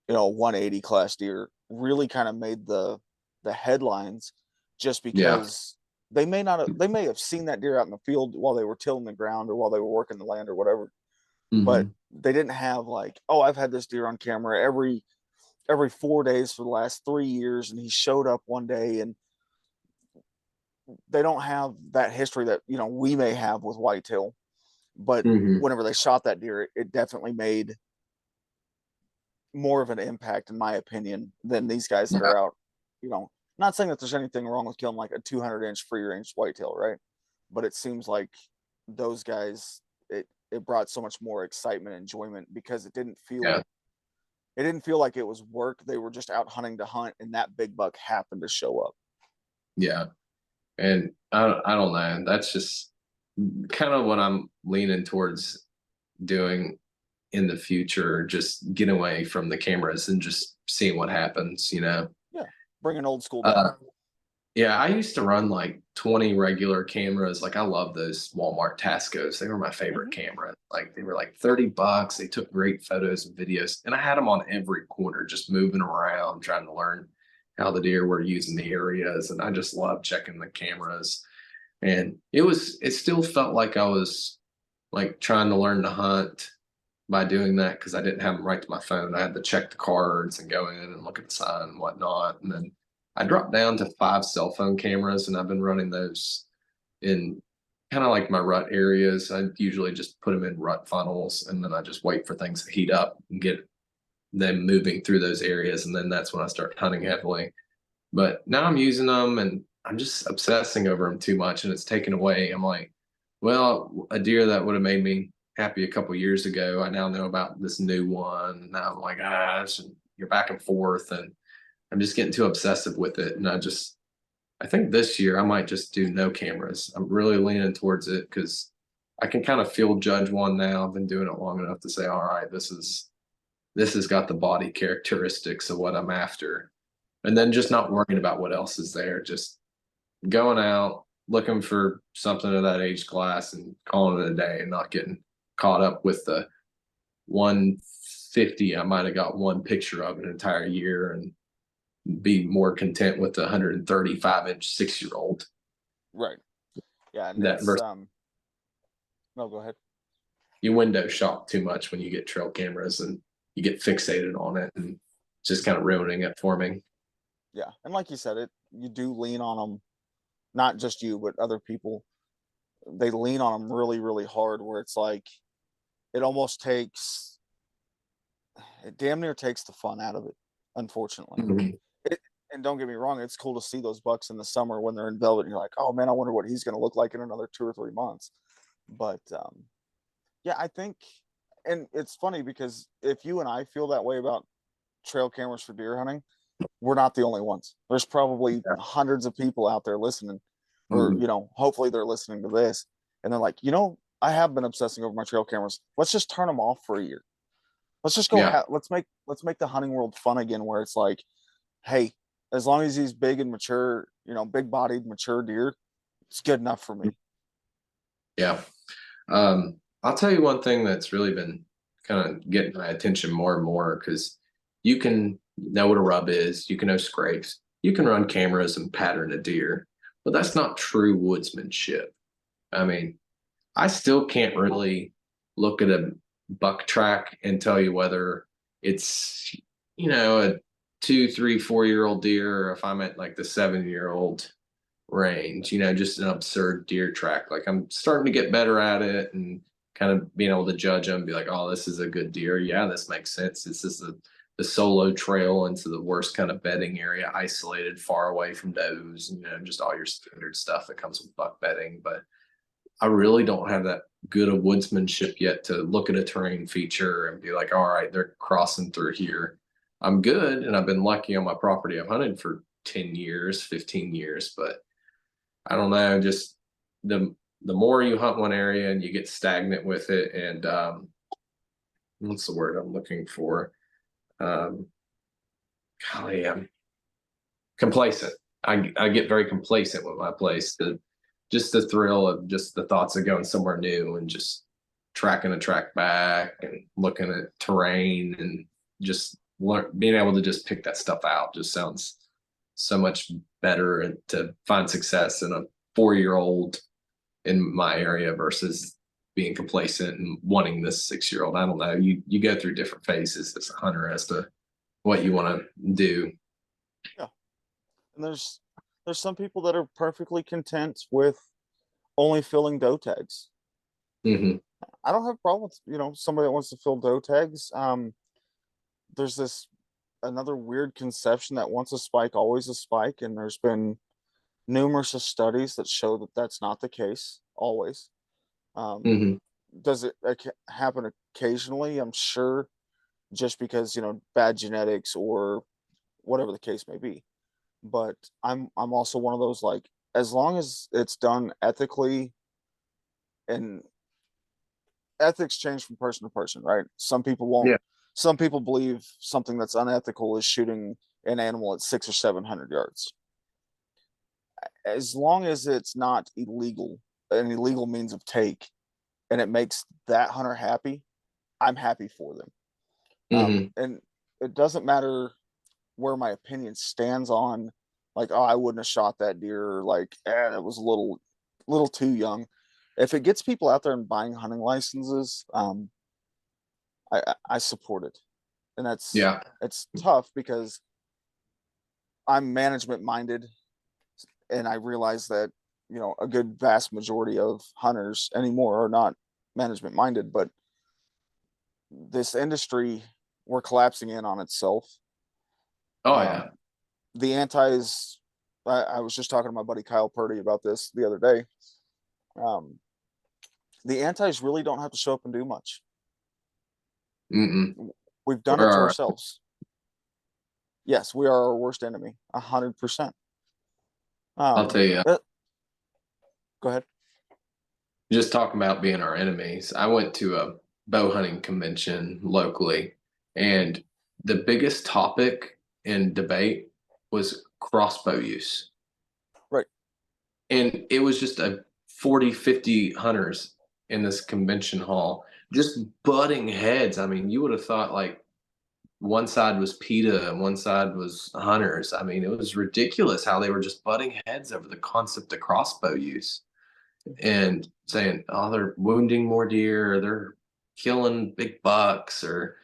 180 class deer really kind of made the headlines, just Yeah. because they may have seen that deer out in the field while they were tilling the ground or while they were working the land or whatever, but Hmm. they didn't have, like, oh, I've had this deer on camera every 4 days for the last 3 years, and he showed up one day. And they don't have that history that, we may have with whitetail. But Hmm. whenever they shot that deer, it definitely made more of an impact, in my opinion, than these guys that Yeah. are out. Not saying that there's anything wrong with killing like a 200-inch free range whitetail, right? But it seems like those guys, it brought so much more excitement and enjoyment, because Yeah. it didn't feel like it was work. They were just out hunting to hunt, and that big buck happened to show up. Yeah. And I don't know. That's just kind of what I'm leaning towards doing in the future. Just get away from the cameras and just seeing what happens. Yeah, bringing old school back. Uh, yeah, I used to run like 20 regular cameras. Like I love those Walmart Tascos. They were my favorite Hmm. camera. Like they were like $30. They took great photos and videos. And I had them on every corner, just moving around, trying to learn how the deer were using the areas. And I just love checking the cameras. And it still felt like I was like trying to learn to hunt by doing that because I didn't have them right to my phone. I had to check the cards and go in and look at the sign and whatnot. And then I dropped down to 5 cell phone cameras, and I've been running those in kind of like my rut areas. I usually just put them in rut funnels, and then I just wait for things to heat up and get them moving through those areas. And then that's when I start hunting heavily. But now I'm using them and I'm just obsessing over them too much, and it's taken away. I'm like, well, a deer that would have made me happy a couple years ago, I now know about this new one. Now I'm like, and you're back and forth, and I'm just getting too obsessive with it. And I think this year I might just do no cameras. I'm really leaning towards it because I can kind of field judge one now. I've been doing it long enough to say, all right, this has got the body characteristics of what I'm after. And then just not worrying about what else is there, just going out, looking for something of that age class and calling it a day and not getting caught up with the 150 I might have got one picture of an entire year and be more content with the 135-inch 6-year old. Right. Yeah, and That it's versus no, go ahead. you window shop too much when you get trail cameras and you get fixated on it and just kind of ruining it for me. Yeah, and like you said, it you do lean on them, not just you, but other people. They lean on them really, really hard, where it's like it almost takes it damn near takes the fun out of it. Unfortunately, Mhm. it, and don't get me wrong, it's cool to see those bucks in the summer when they're in velvet. And you're like, oh man, I wonder what he's going to look like in another 2 or 3 months. But yeah, I think, and it's funny because if you and I feel that way about trail cameras for deer hunting, we're not the only ones. There's probably Yeah. hundreds of people out there listening, or Mhm. hopefully they're listening to this, and they're like, I have been obsessing over my trail cameras. Let's just turn them off for a year. Let's just go. Yeah. Let's make the hunting world fun again, where it's like, hey, as long as he's big and mature, big bodied, mature deer, it's good enough for me. Yeah. I'll tell you one thing that's really been kind of getting my attention more and more because you can know what a rub is, you can know scrapes, you can run cameras and pattern a deer, but that's not true woodsmanship. I mean, I still can't really look at a buck track and tell you whether it's, a 2, 3, 4-year old deer or if I'm at like the 7-year old range, just an absurd deer track. Like I'm starting to get better at it and kind of being able to judge them, be like, oh, this is a good deer. Yeah, this makes sense. This is the solo trail into the worst kind of bedding area, isolated, far away from does, just all your standard stuff that comes with buck bedding. But I really don't have that good of woodsmanship yet to look at a terrain feature and be like, all right, they're crossing through here. I'm good, and I've been lucky on my property. I've hunted for 10 years, 15 years, but I don't know, just the more you hunt one area and you get stagnant with it, and what's the word I'm looking for? Um, golly, I'm complacent. I get very complacent with my place. Just the thrill of just the thoughts of going somewhere new and just tracking a track back and looking at terrain and just being able to just pick that stuff out just sounds so much better and to find success in a 4-year old in my area versus being complacent and wanting this 6-year old. I don't know. You go through different phases as a hunter as to what you want to do. Yeah, and there's some people that are perfectly content with only filling doe tags. Hmm. I don't have a problem with somebody that wants to fill doe tags. There's this another weird conception that once a spike, always a spike, and there's been numerous of studies that show that that's not the case always. Um, Hmm. does it happen occasionally? I'm sure, just because bad genetics or whatever the case may be. But I'm also one of those, like, as long as it's done ethically, and ethics change from person to person, right? Some people won't. Yeah. Some people believe something that's unethical is shooting an animal at 600 or 700 yards. As long as it's not illegal, an illegal means of take, and it makes that hunter happy, I'm happy for them. And it doesn't matter where my opinion stands on, like, oh, I wouldn't have shot that deer, or like, that was a little too young. If it gets people out there and buying hunting licenses, I support it. And Yeah. it's tough because I'm management minded, and I realize that, a good vast majority of hunters anymore are not management minded, but this industry, we're collapsing in on itself. Oh yeah. Um, the antis, I was just talking to my buddy Kyle Purdy about this the other day. Um, the antis really don't have to show up and do much. Mm-mm. We've done it to ourselves. Yes, we are our worst enemy, 100%. I'll tell you, Go ahead. just talking about being our enemies. I went to a bow hunting convention locally, and the biggest topic in debate was crossbow use. Right. And it was just a 40, 50 hunters in this convention hall, just butting heads. I mean, you would have thought like one side was PETA and one side was hunters. I mean, it was ridiculous how they were just butting heads over the concept of crossbow use and saying, "Oh, they're wounding more deer, or they're killing big bucks, or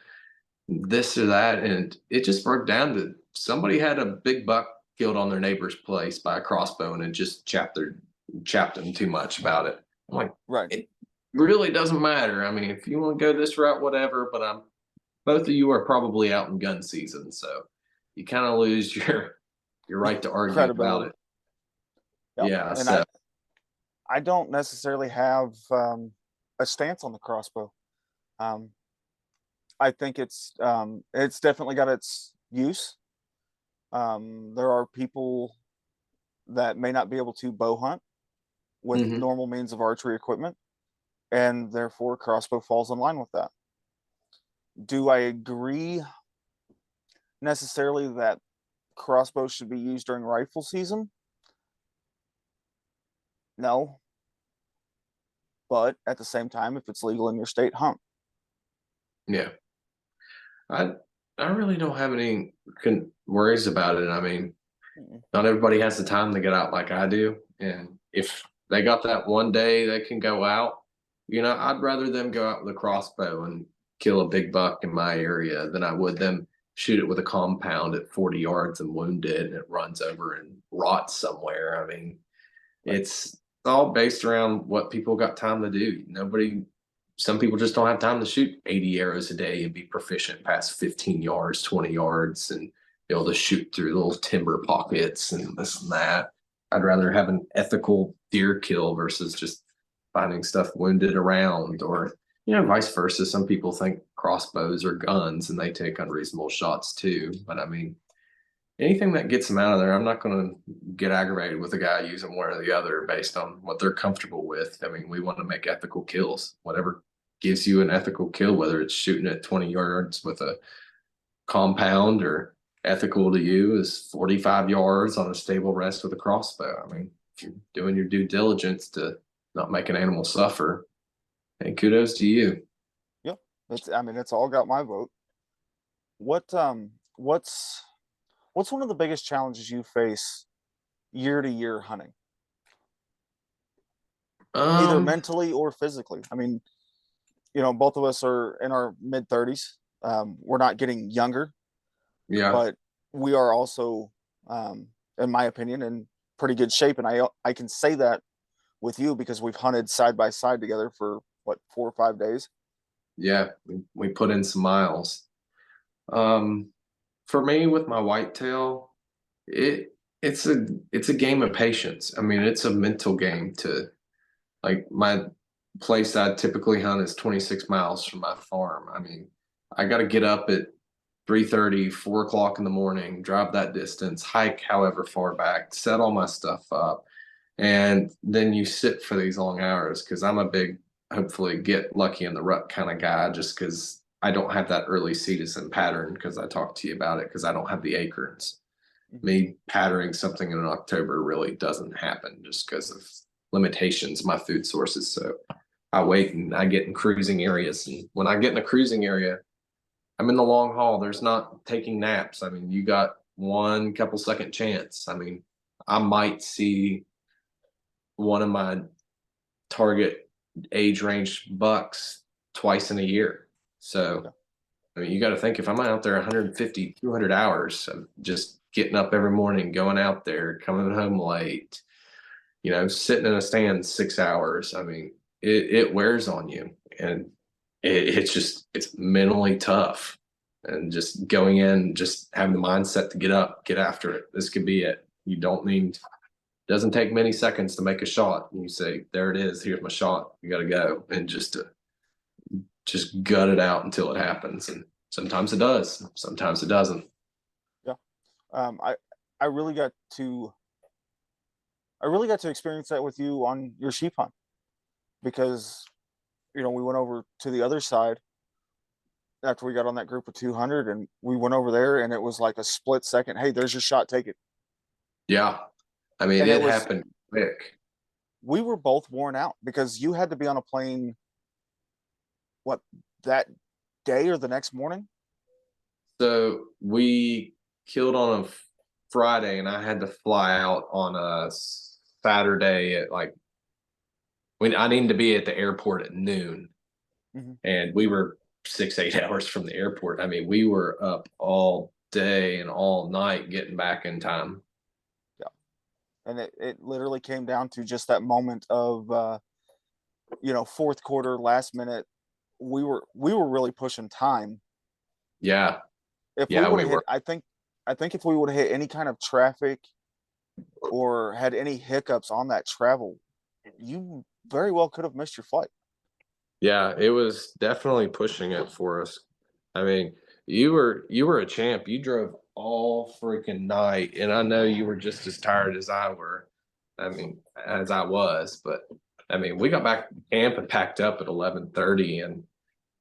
this or that." And it just broke down to somebody had a big buck killed on their neighbor's place by a crossbow, and it just chapped them too much about it. I'm like, Right. it really doesn't matter. I mean, if you want to go this route, whatever. But both of you are probably out in gun season, so you kind of lose your right to argue about Credibility. it. Yep. Yeah. And So I don't necessarily have a stance on the crossbow. Um, I think it's definitely got its use. There are people that may not be able to bow hunt with mhm. normal means of archery equipment, and therefore crossbow falls in line with that. Do I agree necessarily that crossbow should be used during rifle season? No, but at the same time, if it's legal in your state, hunt. Yeah. I I really don't have any worries about it. I mean, Mm-mm. not everybody has the time to get out like I do, and if they got that one day they can go out, I'd rather them go out with a crossbow and kill a big buck in my area than I would them shoot it with a compound at 40 yards and wound it and it runs over and rots somewhere. I mean, Right. it's all based around what people got time to do. Some people just don't have time to shoot 80 arrows a day and be proficient past 15 yards, 20 yards, and be able to shoot through little timber pockets and this and that. I'd rather have an ethical deer kill versus just finding stuff wounded around, or, vice versa. Some people think crossbows are guns and they take unreasonable shots too. But I mean, anything that gets them out of there, I'm not going to get aggravated with a guy using one or the other based on what they're comfortable with. I mean, we want to make ethical kills. Whatever gives you an ethical kill, whether it's shooting at 20 yards with a compound, or ethical to you is 45 yards on a stable rest with a crossbow. I mean, if you're doing your due diligence to not make an animal suffer, hey, kudos to you. Yep. It's all got my vote. What's one of the biggest challenges you face year to year hunting, either Um, mentally or physically? I mean, both of us are in our mid 30s. We're not getting younger, yeah, but we are also, in my opinion, in pretty good shape. And I can say that with you because we've hunted side by side together for what, 4 or 5 days. yeah, we put in some miles. Um, for me with my whitetail, it's a game of patience. I mean, it's a mental game to like my place I typically hunt is 26 miles from my farm. I mean, I got to get up at 3:30, 4 o'clock in the morning, drive that distance, hike however far back, set all my stuff up. And then you sit for these long hours because I'm a big, hopefully get lucky in the rut kind of guy, just because I don't have that early season pattern because I talked to you about it because I don't have the acorns. Mhm. Me patterning something in October really doesn't happen just because of limitations, my food sources. So I wait and I get in cruising areas. And when I get in a cruising area, I'm in the long haul. There's not taking naps. I mean, you got one couple second chance. I mean, I might see one of my target age range bucks twice in a year. So, Yeah. I mean, you got to think if I'm out there 150, 200 hours of just getting up every morning, going out there, coming home late, sitting in a stand 6 hours. I mean, it wears on you, and it's mentally tough. And just going in, just having the mindset to get up, get after it. This could be it. You don't need doesn't take many seconds to make a shot. And you say, there it is, here's my shot. You gotta go. And just gut it out until it happens. And sometimes it does, sometimes it doesn't. Yeah. I I really got to I really got to experience that with you on your sheep hunt because we went over to the other side after we got on that group of 200 and we went over there and it was like a split second. Hey, there's your shot, take it. Yeah. I mean, And it it was happened quick. we were both worn out because you had to be on a plane what that day or the next morning. So we killed on a Friday and I had to fly out on a Saturday at like when I needed to be at the airport at noon. Mhm. And we were 6, 8 hours from the airport. I mean, we were up all day and all night getting back in time. Yeah. And it literally came down to just that moment of fourth quarter, last minute. We were really pushing time. Yeah, If we yeah, would we have hit, were. I think if we would have hit any kind of traffic or had any hiccups on that travel, you very well could have missed your flight. Yeah, it was definitely pushing it for us. I mean, you were a champ. You drove all freaking night, and I know you were just as tired as I were. I mean, as I was, but I mean, we got back to camp and packed up at 11:30, and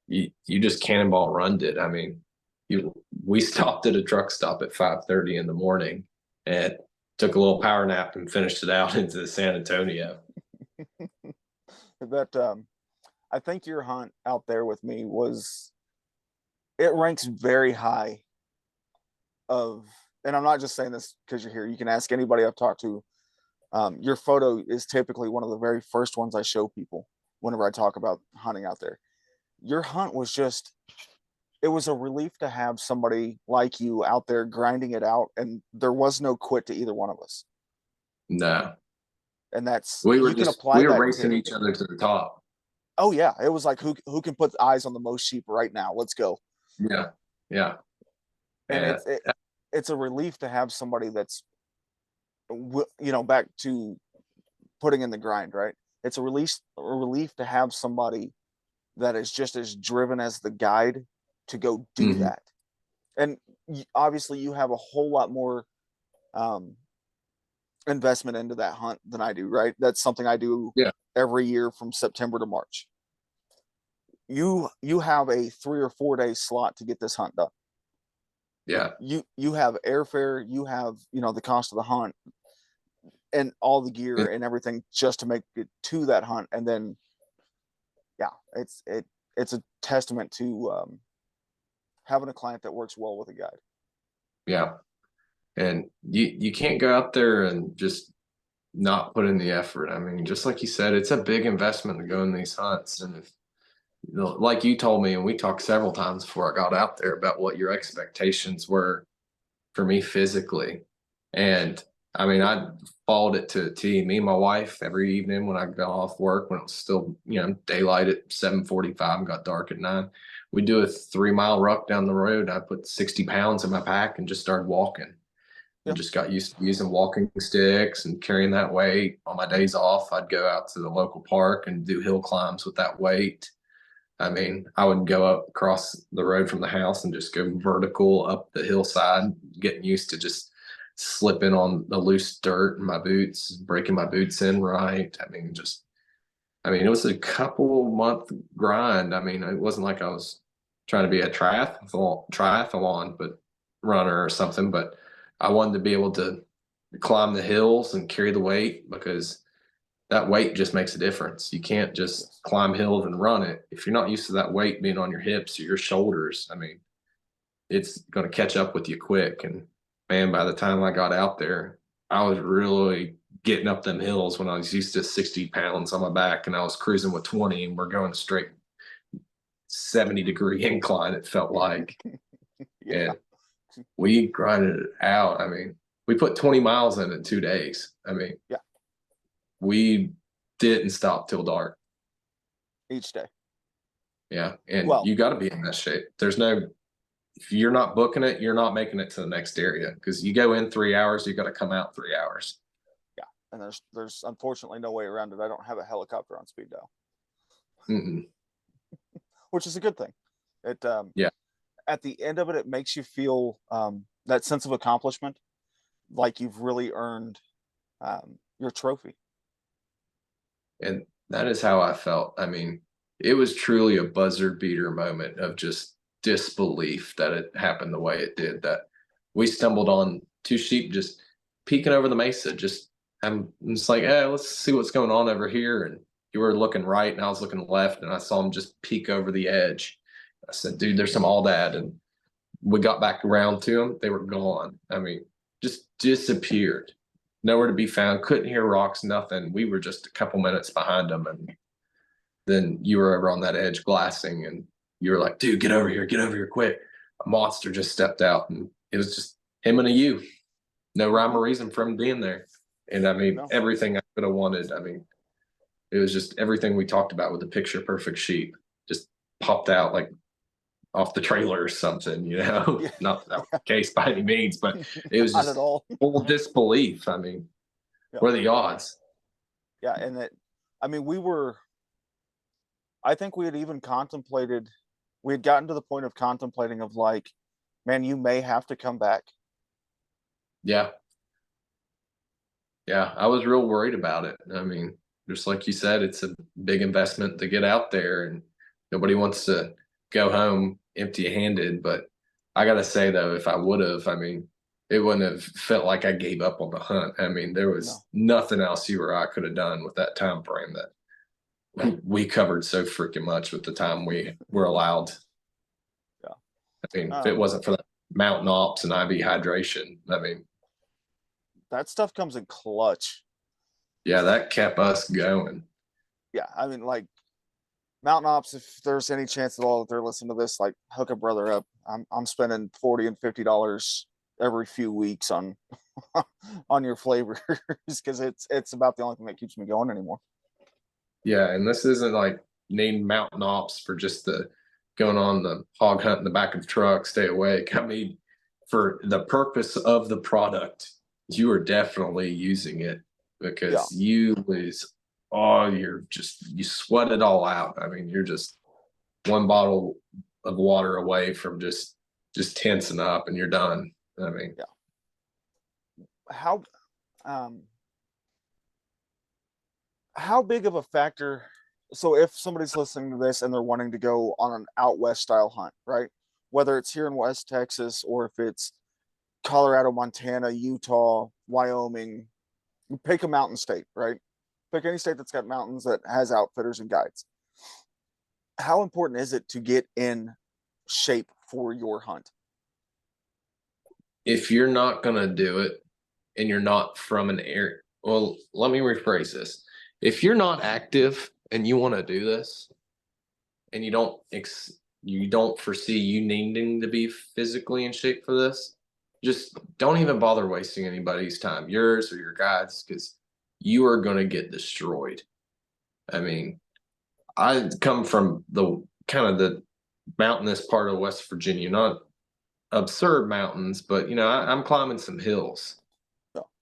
you just cannonball runned it. I mean, you we stopped at a truck stop at 5:30 in the morning and took a little power nap and finished it out into San Antonio. But I think your hunt out there with me was it ranks very high of, and I'm not just saying this because you're here. You can ask anybody I've talked to. Your photo is typically one of the very first ones I show people whenever I talk about hunting out there. Your hunt was just, it was a relief to have somebody like you out there grinding it out, and there was no quit to either one of us. No, And that's, we were you can just apply we were that racing to, each other to the top. oh yeah, it was like who can put eyes on the most sheep right now? Let's go. Yeah, yeah, And and it's a relief to have somebody that's back to putting in the grind, right? It's a relief to have somebody that is just as driven as the guide to go do mhm, that. And obviously, you have a whole lot more um, investment into that hunt than I do, right? That's something I do yeah, every year from September to March. You have a 3 or 4 day slot to get this hunt done. yeah, You have airfare, you have the cost of the hunt and all the gear and and everything just to make it to that hunt, and then yeah, it's a testament to having a client that works well with a guide. yeah, and you can't go out there and just not put in the effort. I mean, just like you said, it's a big investment to go in these hunts, and if like you told me, and we talked several times before I got out there about what your expectations were for me physically. And I mean, I followed it to a T. Me and my wife every evening when I got off work, when it was still, daylight at 7:45 and got dark at 9, we do a 3 mile ruck down the road. I put 60 pounds in my pack and just started walking Yeah, and just got used to using walking sticks and carrying that weight. On my days off, I'd go out to the local park and do hill climbs with that weight. I mean, I would go up across the road from the house and just go vertical up the hillside, getting used to just slipping on the loose dirt in my boots, breaking my boots in right. It was a couple month grind. I mean, it wasn't like I was trying to be a triathlon but runner or something, but I wanted to be able to climb the hills and carry the weight, because that weight just makes a difference. You can't just climb hills and run it. If you're not used to that weight being on your hips or your shoulders, I mean, it's going to catch up with you quick. And man, by the time I got out there, I was really getting up them hills when I was used to 60 pounds on my back, and I was cruising with 20, and we're going a straight 70-degree incline, it felt like. Yeah. And we grinded it out. I mean, we put 20 miles in 2 days. I mean, Yeah. We didn't stop till dark. Each day. Yeah. And Well, you got to be in that shape. If you're not booking it, you're not making it to the next area, because you go in 3 hours, you got to come out 3 hours. yeah. And there's unfortunately no way around it. I don't have a helicopter on speed dial. Which is a good thing. It Yeah. At the end of it, it makes you feel that sense of accomplishment, like you've really earned your trophy. And that is how I felt. I mean, it was truly a buzzer beater moment of just disbelief that it happened the way it did. That we stumbled on two sheep just peeking over the mesa. I'm just like, let's see what's going on over here. And you were looking right, and I was looking left, and I saw them just peek over the edge. I said, dude, there's some Aoudad. And we got back around to them. They were gone. I mean, just disappeared. Nowhere to be found. Couldn't hear rocks, nothing. We were just a couple minutes behind them. And then you were over on that edge glassing, and you were like, dude, get over here quick. A monster just stepped out, and it was just him and a ewe. No rhyme or reason for him being there. And I mean, No. everything I could have wanted. I mean, it was just everything we talked about with the picture perfect sheep just popped out like off the trailer or something, Yeah. Not that was the case by any means, but it was Not just at all. full disbelief. I mean, Yeah. what are the odds? Yeah, and I mean, I think we had even contemplated, we had gotten to the point of contemplating of like, man, you may have to come back. Yeah. Yeah, I was real worried about it. I mean, just like you said, it's a big investment to get out there, and nobody wants to go home empty-handed. But I gotta say though, if I would have, I mean, it wouldn't have felt like I gave up on the hunt. I mean, there was nothing else you or I could have done with that time frame that we covered so freaking much with the time we were allowed. Yeah. I mean, if it wasn't for that mountain ops and IV hydration, I mean, that stuff comes in clutch. yeah, that kept us going. Yeah, I mean, like mountain ops, if there's any chance at all that they're listening to this, like hook a brother up. I'm spending $40 and $50 every few weeks on on your flavors, because it's about the only thing that keeps me going anymore. Yeah, and this isn't like named mountain ops for just the going on the hog hunt in the back of the truck, stay awake. I mean, for the purpose of the product, you are definitely using it, because you lose you sweat it all out. I mean, you're just one bottle of water away from just tensing up, and you're done. I mean, how big of a factor, so if somebody's listening to this and they're wanting to go on an out west style hunt, right, whether it's here in West Texas or if it's Colorado, Montana, Utah, Wyoming, pick a mountain state, right, pick any state that's got mountains that has outfitters and guides, how important is it to get in shape for your hunt? if you're not going to do it and you're not from an area, well, let me rephrase this. If you're not active and you want to do this, and you don't foresee you needing to be physically in shape for this, just don't even bother wasting anybody's time, yours or your guides, because you are going to get destroyed. I mean, I come from the kind of the mountainous part of West Virginia, not absurd mountains, but I'm climbing some hills.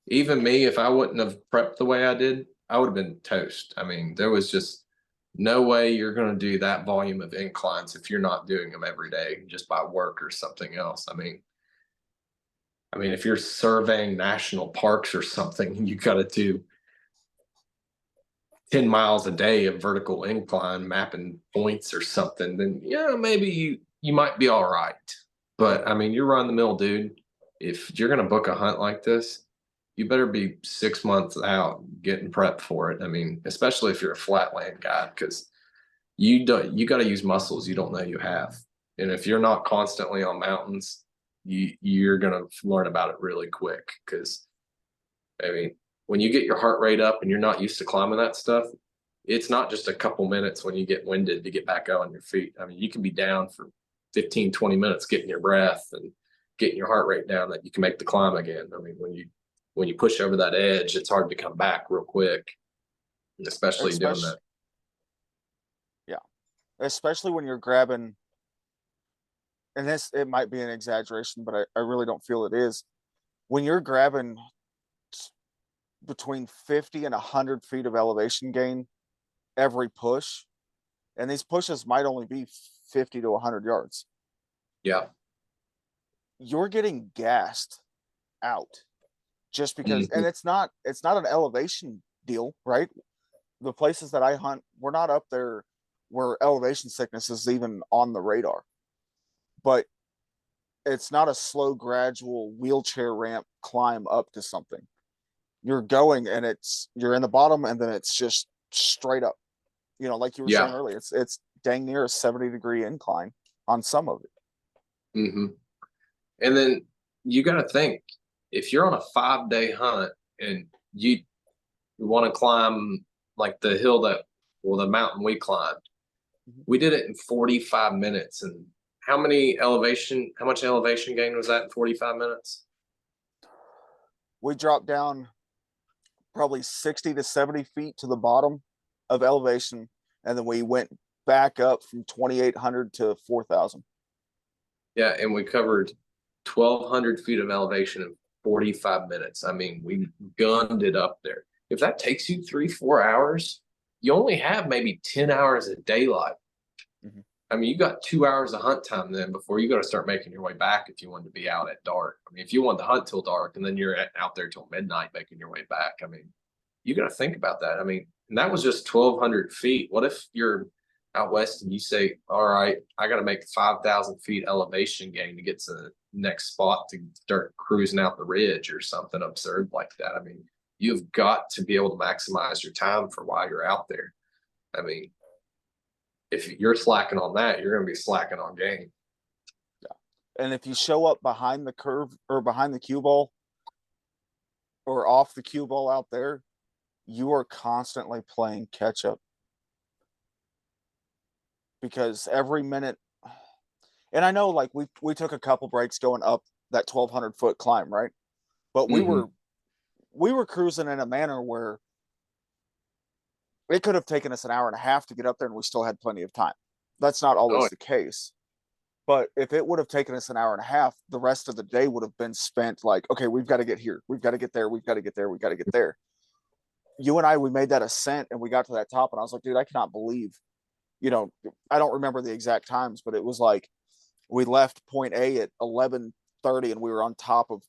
Even me, if I wouldn't have prepped the way I did, I would have been toast. I mean, there was just no way you're going to do that volume of inclines if you're not doing them every day just by work or something else. I mean, I mean, if you're surveying national parks or something, you got to do 10 miles a day of vertical incline mapping points or something, then yeah, maybe you might be all right. But I mean, you're run the mill, dude. If you're gonna book a hunt like this, you better be 6 months out getting prepped for it. I mean, especially if you're a flatland guy, because you got to use muscles you don't know you have. And if you're not constantly on mountains, you're gonna learn about it really quick. Because I mean, when you get your heart rate up and you're not used to climbing that stuff, it's not just a couple minutes when you get winded to get back out on your feet. I mean, you can be down for 15, 20 minutes getting your breath and getting your heart rate down that you can make the climb again. I mean, when you push over that edge, it's hard to come back real quick, especially doing Especially, that. yeah, especially when you're grabbing, and this, it might be an exaggeration, but I really don't feel it is. When you're grabbing between 50 and 100 feet of elevation gain every push, and these pushes might only be 50 to 100 yards, Yeah. you're getting gassed out just because. Mhm. And it's not an elevation deal, right? The places that I hunt, we're not up there where elevation sickness is even on the radar, but it's not a slow gradual wheelchair ramp climb up to something. You're going and you're in the bottom, and then it's just straight up, like you were saying Yeah. earlier, it's dang near a 70-degree incline on some of it. Hmm. And then you got to think, if you're on a 5 day hunt and you want to climb like the hill that, well, the mountain we climbed, Mhm. we did it in 45 minutes. And how much elevation gain was that in 45 minutes? We dropped down probably 60 to 70 feet to the bottom of elevation, and then we went back up from 2,800 to 4,000. Yeah. And we covered 1,200 feet of elevation in 45 minutes. I mean, we gunned it up there. If that takes you 3, 4 hours, you only have maybe 10 hours of daylight. Mhm. I mean, you got 2 hours of hunt time then before you got to start making your way back if you wanted to be out at dark. I mean, if you want to hunt till dark and then you're out there till midnight making your way back, I mean, you got to think about that. I mean, and that was just 1,200 feet. What if you're out west and you say, all right, I got to make 5,000 feet elevation gain to get to the next spot to start cruising out the ridge or something absurd like that? I mean, you've got to be able to maximize your time for while you're out there. I mean, if you're slacking on that, you're going to be slacking on game. And if you show up behind the curve or behind the cue ball or off the cue ball out there, you are constantly playing catch up, because every minute, and I know like we took a couple breaks going up that 1,200-foot climb, right? But we Mm-hmm. were we were cruising in a manner where it could have taken us an hour and a half to get up there, and we still had plenty of time. That's not Oh, always the case. But if it would have taken us an hour and a half, the rest of the day would have been spent like, okay, we've got to get here, we've got to get there, we've got to get there, we've got to get there. You and I, we made that ascent and we got to that top, and I was like, dude, I cannot believe, you know, I don't remember the exact times, but it was like we left point A at 11:30 and we were on top of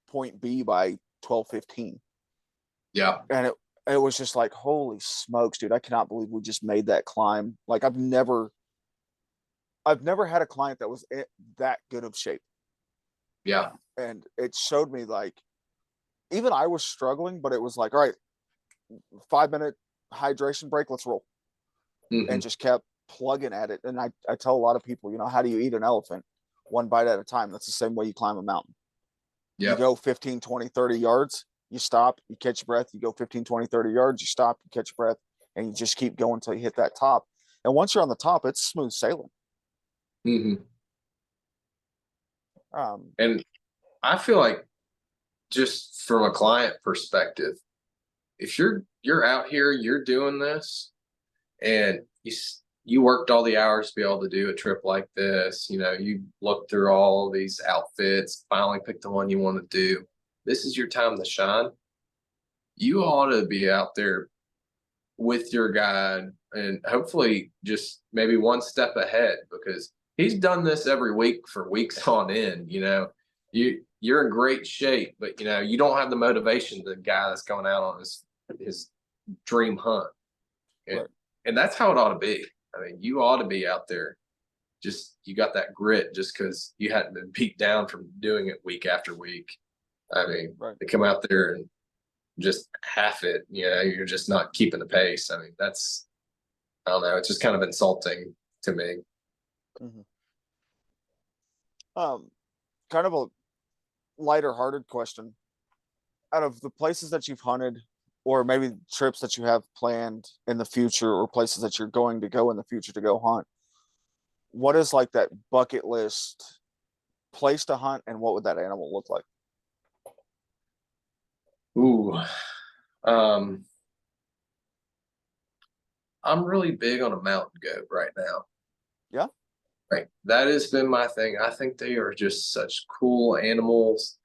point B by 12:15. yeah. And it was just like, holy smokes, dude, I cannot believe we just made that climb. Like I've never had a client that was that good of shape. Yeah. And it showed me like, even I was struggling, but it was like, all right, 5 minute hydration break, let's roll. And Hmm. just kept plugging at it. And I tell a lot of people, how do you eat an elephant? One bite at a time. That's the same way you climb a mountain. You Yeah. go 15, 20, 30 yards, you stop, you catch your breath, you go 15, 20, 30 yards, you stop, you catch your breath, and you just keep going until you hit that top. And once you're on the top, it's smooth sailing. Hmm. Um, And I feel like, just from a client perspective, if you're out here, you're doing this, and you worked all the hours to be able to do a trip like this. You looked through all these outfits, finally picked the one you want to do. This is your time to shine. You ought to be out there with your guide, and hopefully just maybe one step ahead, because he's done this every week for weeks on end. You you're in great shape, but you know, you don't have the motivation the guy that's going out on his dream hunt. And, Right. and that's how it ought to be. I mean, you ought to be out there. Just you got that grit just because you hadn't been beat down from doing it week after week. I mean, Right. they come out there and just half it, you know, you're just not keeping the pace. I mean, that's, I don't know, it's just kind of insulting to me. Mm-hmm. Kind of a lighter hearted question. Out of the places that you've hunted, or maybe trips that you have planned in the future, or places that you're going to go in the future to go hunt, what is like that bucket list place to hunt, and what would that animal look like? Ooh, um, I'm really big on a mountain goat right now. Yeah. Right. That has been my thing. I think they are just such cool animals.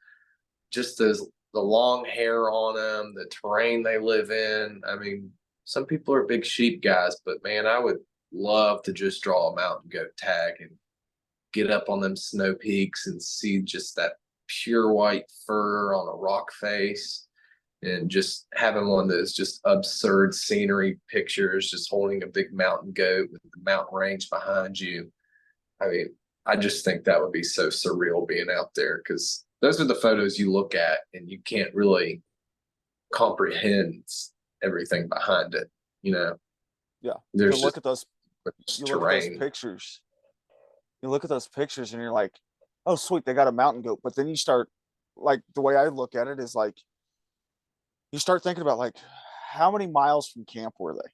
Just as the long hair on them, the terrain they live in. I mean, some people are big sheep guys, but man, I would love to just draw a mountain goat tag and get up on them snow peaks and see just that pure white fur on a rock face and just having one of those just absurd scenery pictures, just holding a big mountain goat with the mountain range behind you. I mean, I just think that would be so surreal being out there because those are the photos you look at and you can't really comprehend everything behind it. You know, Yeah. You there's look just at those you look at those terrain. pictures. You look at those pictures and you're like, oh sweet, they got a mountain goat. But then you start, like, the way I look at it is like, you start thinking about, like, how many miles from camp were they?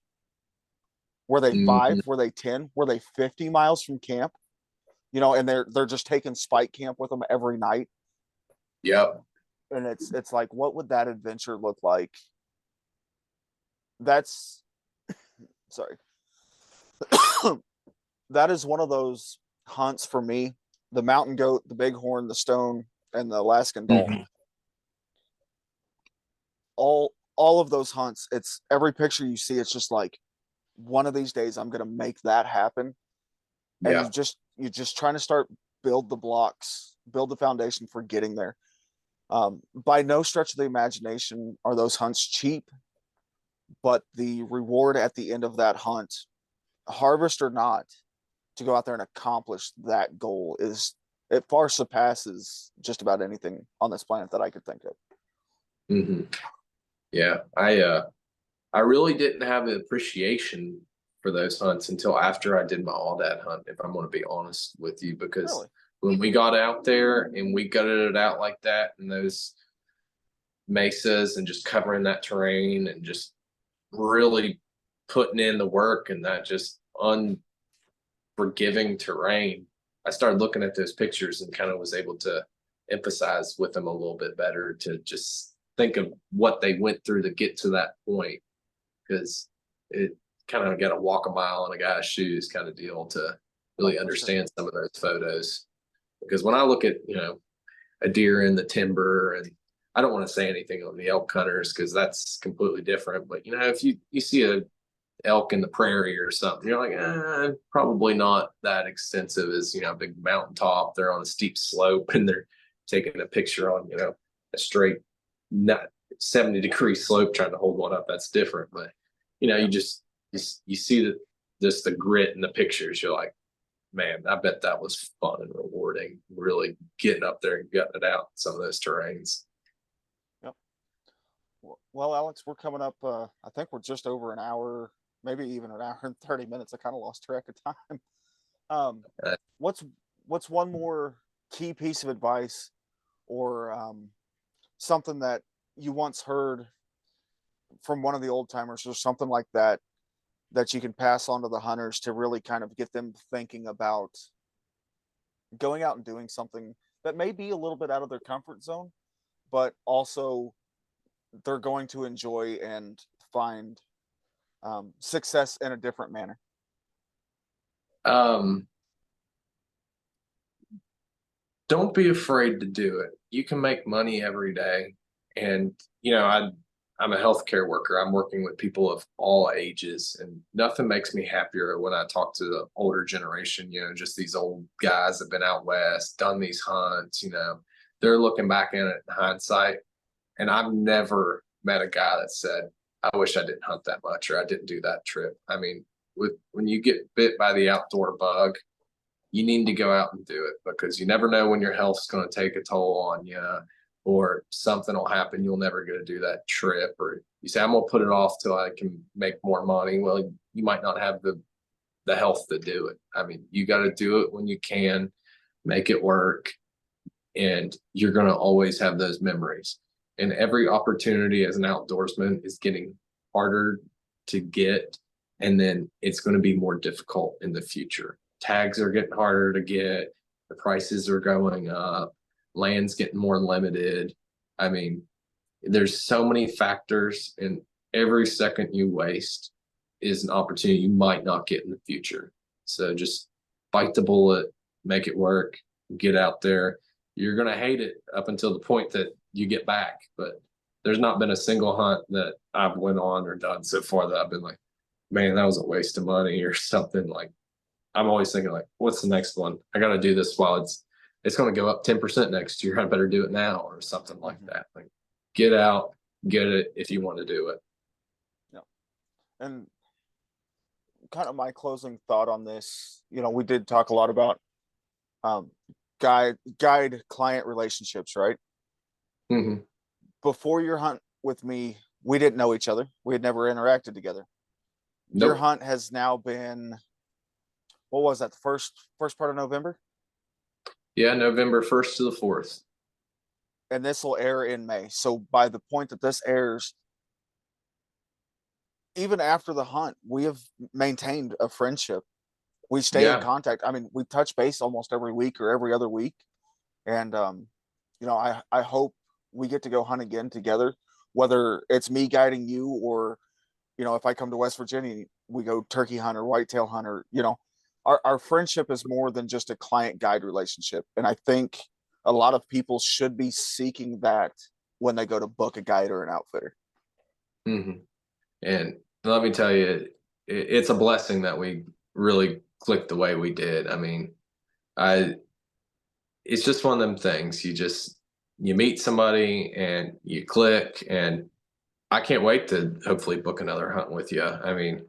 Were they Mhm. 5? Were they 10? Were they 50 miles from camp? You know, and they're just taking spike camp with them every night. Yep. And it's like, what would that adventure look like? That's sorry. That is one of those hunts for me. The mountain goat, the bighorn, the stone, and the Alaskan doll. Mhm. All of those hunts, it's every picture you see, it's just like, one of these days I'm gonna make that happen. And Yeah. you're just trying to start, build the blocks, build the foundation for getting there. By no stretch of the imagination are those hunts cheap, but the reward at the end of that hunt, harvest or not, to go out there and accomplish that goal is, it far surpasses just about anything on this planet that I could think of. Hmm. Yeah. I really didn't have an appreciation for those hunts until after I did my Aoudad hunt, if I'm going to be honest with you, because Really? when we got out there and we gutted it out like that and those mesas and just covering that terrain and just really putting in the work and that just unforgiving terrain, I started looking at those pictures and kind of was able to emphasize with them a little bit better to just think of what they went through to get to that point because it kind of got to walk a mile in a guy's shoes kind of deal to Oh, really for sure. understand some of those photos. Because when I look at, you know, a deer in the timber, and I don't want to say anything on the elk hunters because that's completely different. But you know, if you see a elk in the prairie or something, you're like, probably not that extensive as, you know, a big mountaintop. They're on a steep slope and they're taking a picture on, you know, a straight, not 70-degree slope trying to hold one up. That's different. But, you know, Yeah. you see that just the grit in the pictures. You're like, man, I bet that was fun and rewarding, really getting up there and gutting it out in some of those terrains. Yep. Well, Alex, we're coming up. I think we're just over an hour, maybe even an hour and 30 minutes. I kind of lost track of time. Um, Uh, what's what's one more key piece of advice, or something that you once heard from one of the old timers, or something like that, that you can pass on to the hunters to really kind of get them thinking about going out and doing something that may be a little bit out of their comfort zone, but also they're going to enjoy and find success in a different manner? Um, don't be afraid to do it. You can make money every day. And, you know, I'm a healthcare worker. I'm working with people of all ages, and nothing makes me happier when I talk to the older generation, you know, just these old guys that have been out west, done these hunts, you know, they're looking back at it in hindsight. And I've never met a guy that said, I wish I didn't hunt that much or I didn't do that trip. I mean, when you get bit by the outdoor bug, you need to go out and do it because you never know when your health's going to take a toll on you or something will happen. You'll never get to do that trip. Or you say, I'm going to put it off till I can make more money. Well, you might not have the health to do it. I mean, you got to do it when you can, make it work, and you're going to always have those memories. And every opportunity as an outdoorsman is getting harder to get, and then it's going to be more difficult in the future. Tags are getting harder to get, the prices are going up, land's getting more limited. I mean, there's so many factors, and every second you waste is an opportunity you might not get in the future. So just bite the bullet, make it work, get out there. You're going to hate it up until the point that you get back, but there's not been a single hunt that I've went on or done so far that I've been like, man, that was a waste of money or something. Like, I'm always thinking like, what's the next one? I got to do this while it's going to go up 10% next year. I better do it now or something like that. Like, get out, get it if you want to do it. Yeah. And kind of my closing thought on this, we did talk a lot about guide client relationships, right? Mm-hmm. Before your hunt with me, we didn't know each other. We had never interacted together. Nope. Your hunt has now been, what was that, the first part of November? Yeah, November 1st to the 4th. And this will air in May. So by the point that this airs, even after the hunt, we have maintained a friendship. We stay in contact. I mean, we touch base almost every week or every other week. And I hope we get to go hunt again together, whether it's me guiding you or, if I come to West Virginia, we go turkey hunt or whitetail hunt, or, our friendship is more than just a client guide relationship. And I think a lot of people should be seeking that when they go to book a guide or an outfitter. Mm-hmm. And let me tell you, it's a blessing that we really clicked the way we did. I mean, it's just one of them things. You meet somebody and you click, and I can't wait to hopefully book another hunt with you. I mean,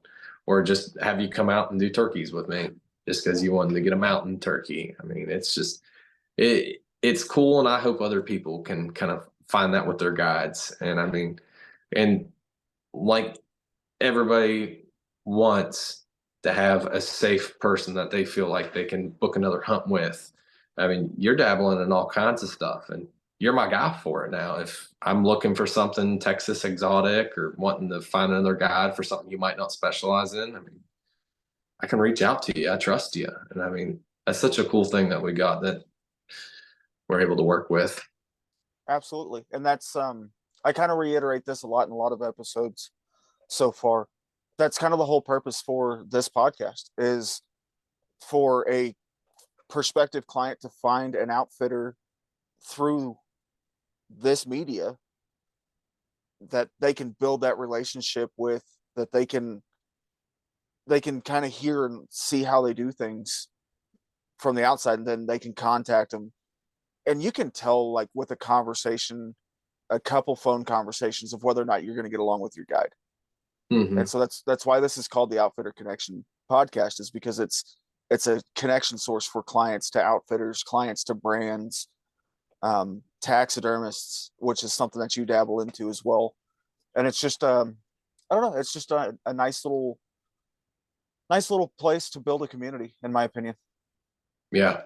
or just have you come out and do turkeys with me just because you wanted to get a mountain turkey. I mean, it's cool, and I hope other people can kind of find that with their guides. And I mean, and like everybody wants to have a safe person that they feel like they can book another hunt with. I mean, you're dabbling in all kinds of stuff, and you're my guy for it now. If I'm looking for something Texas exotic or wanting to find another guide for something you might not specialize in, I mean, I can reach out to you. I trust you. And I mean, that's such a cool thing that we got that we're able to work with. Absolutely. And that's, I kind of reiterate this a lot in a lot of episodes so far. That's kind of the whole purpose for this podcast, is for a prospective client to find an outfitter through this media that they can build that relationship with, that they can kind of hear and see how they do things from the outside, and then they can contact them. And you can tell, like, with a conversation, a couple phone conversations, of whether or not you're going to get along with your guide. Mm-hmm. And so that's why this is called the Outfitter Connection Podcast, is because it's a connection source for clients to outfitters, clients to brands, taxidermists, which is something that you dabble into as well. And it's just, I don't know, it's just a nice little place to build a community, in my opinion. Yeah.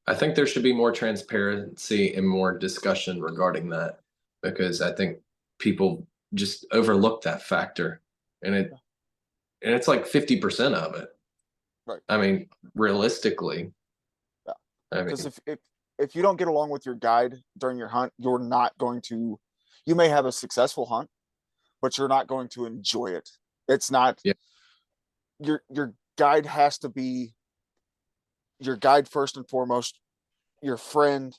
I think there should be more transparency and more discussion regarding that, because I think people just overlook that factor, and it's like 50% of it. Right. I mean, realistically. Yeah. I mean, Because if you don't get along with your guide during your hunt, you're not going to, you may have a successful hunt, but you're not going to enjoy it. It's not, yeah. Your guide has to be your guide first and foremost, your friend,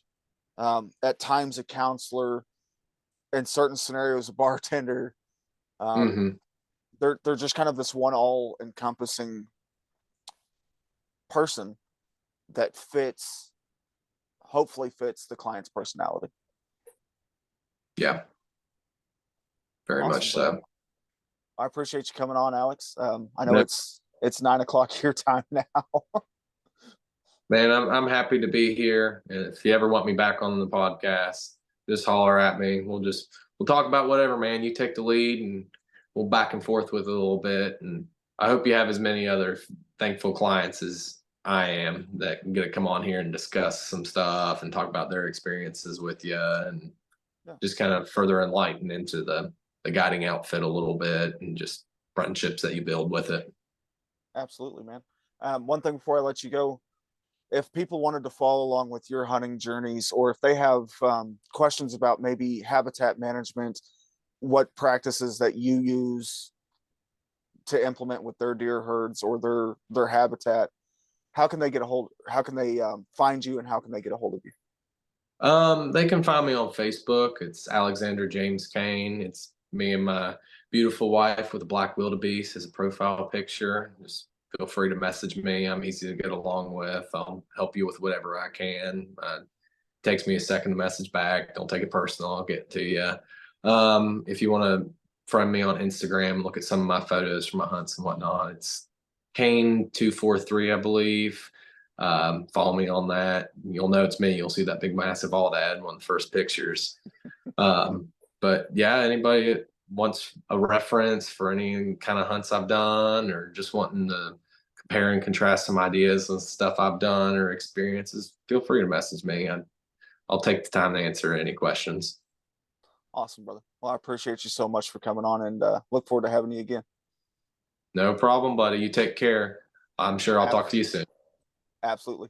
at times a counselor, in certain scenarios a bartender. Mm-hmm. They're just kind of this one all encompassing person that hopefully fits the client's personality. Yeah, very Awesome, much brother. so. I appreciate you coming on, Alex. I know No, it's 9 o'clock your time now. man, I'm happy to be here. And if you ever want me back on the podcast, just holler at me. We'll talk about whatever, man. You take the lead and we'll back and forth with it a little bit. And I hope you have as many other thankful clients as I am that can get to come on here and discuss some stuff and talk about their experiences with you and Yeah, just kind of further enlighten into the guiding outfit a little bit and just friendships that you build with it. absolutely, man. One thing before I let you go, if people wanted to follow along with your hunting journeys, or if they have questions about maybe habitat management, what practices that you use to implement with their deer herds or their habitat, how can they get a hold? How can they find you, and how can they get a hold of you? They can find me on Facebook. It's Alexander James Kane. It's me and my beautiful wife with a black wildebeest as a profile picture. Just feel free to message me. I'm easy to get along with. I'll help you with whatever I can. Takes me a second to message back. Don't take it personal. I'll get to you. If you want to friend me on Instagram, look at some of my photos from my hunts and whatnot. It's Kane243, I believe. Follow me on that. You'll know it's me. You'll see that big massive Aoudad in one of the first pictures. But yeah, anybody that wants a reference for any kind of hunts I've done or just wanting to compare and contrast some ideas and stuff I've done or experiences, feel free to message me. I'll take the time to answer any questions. Awesome, brother. Well, I appreciate you so much for coming on, and look forward to having you again. No problem, buddy. You take care. I'm sure I'll Ab- talk to you soon. Absolutely.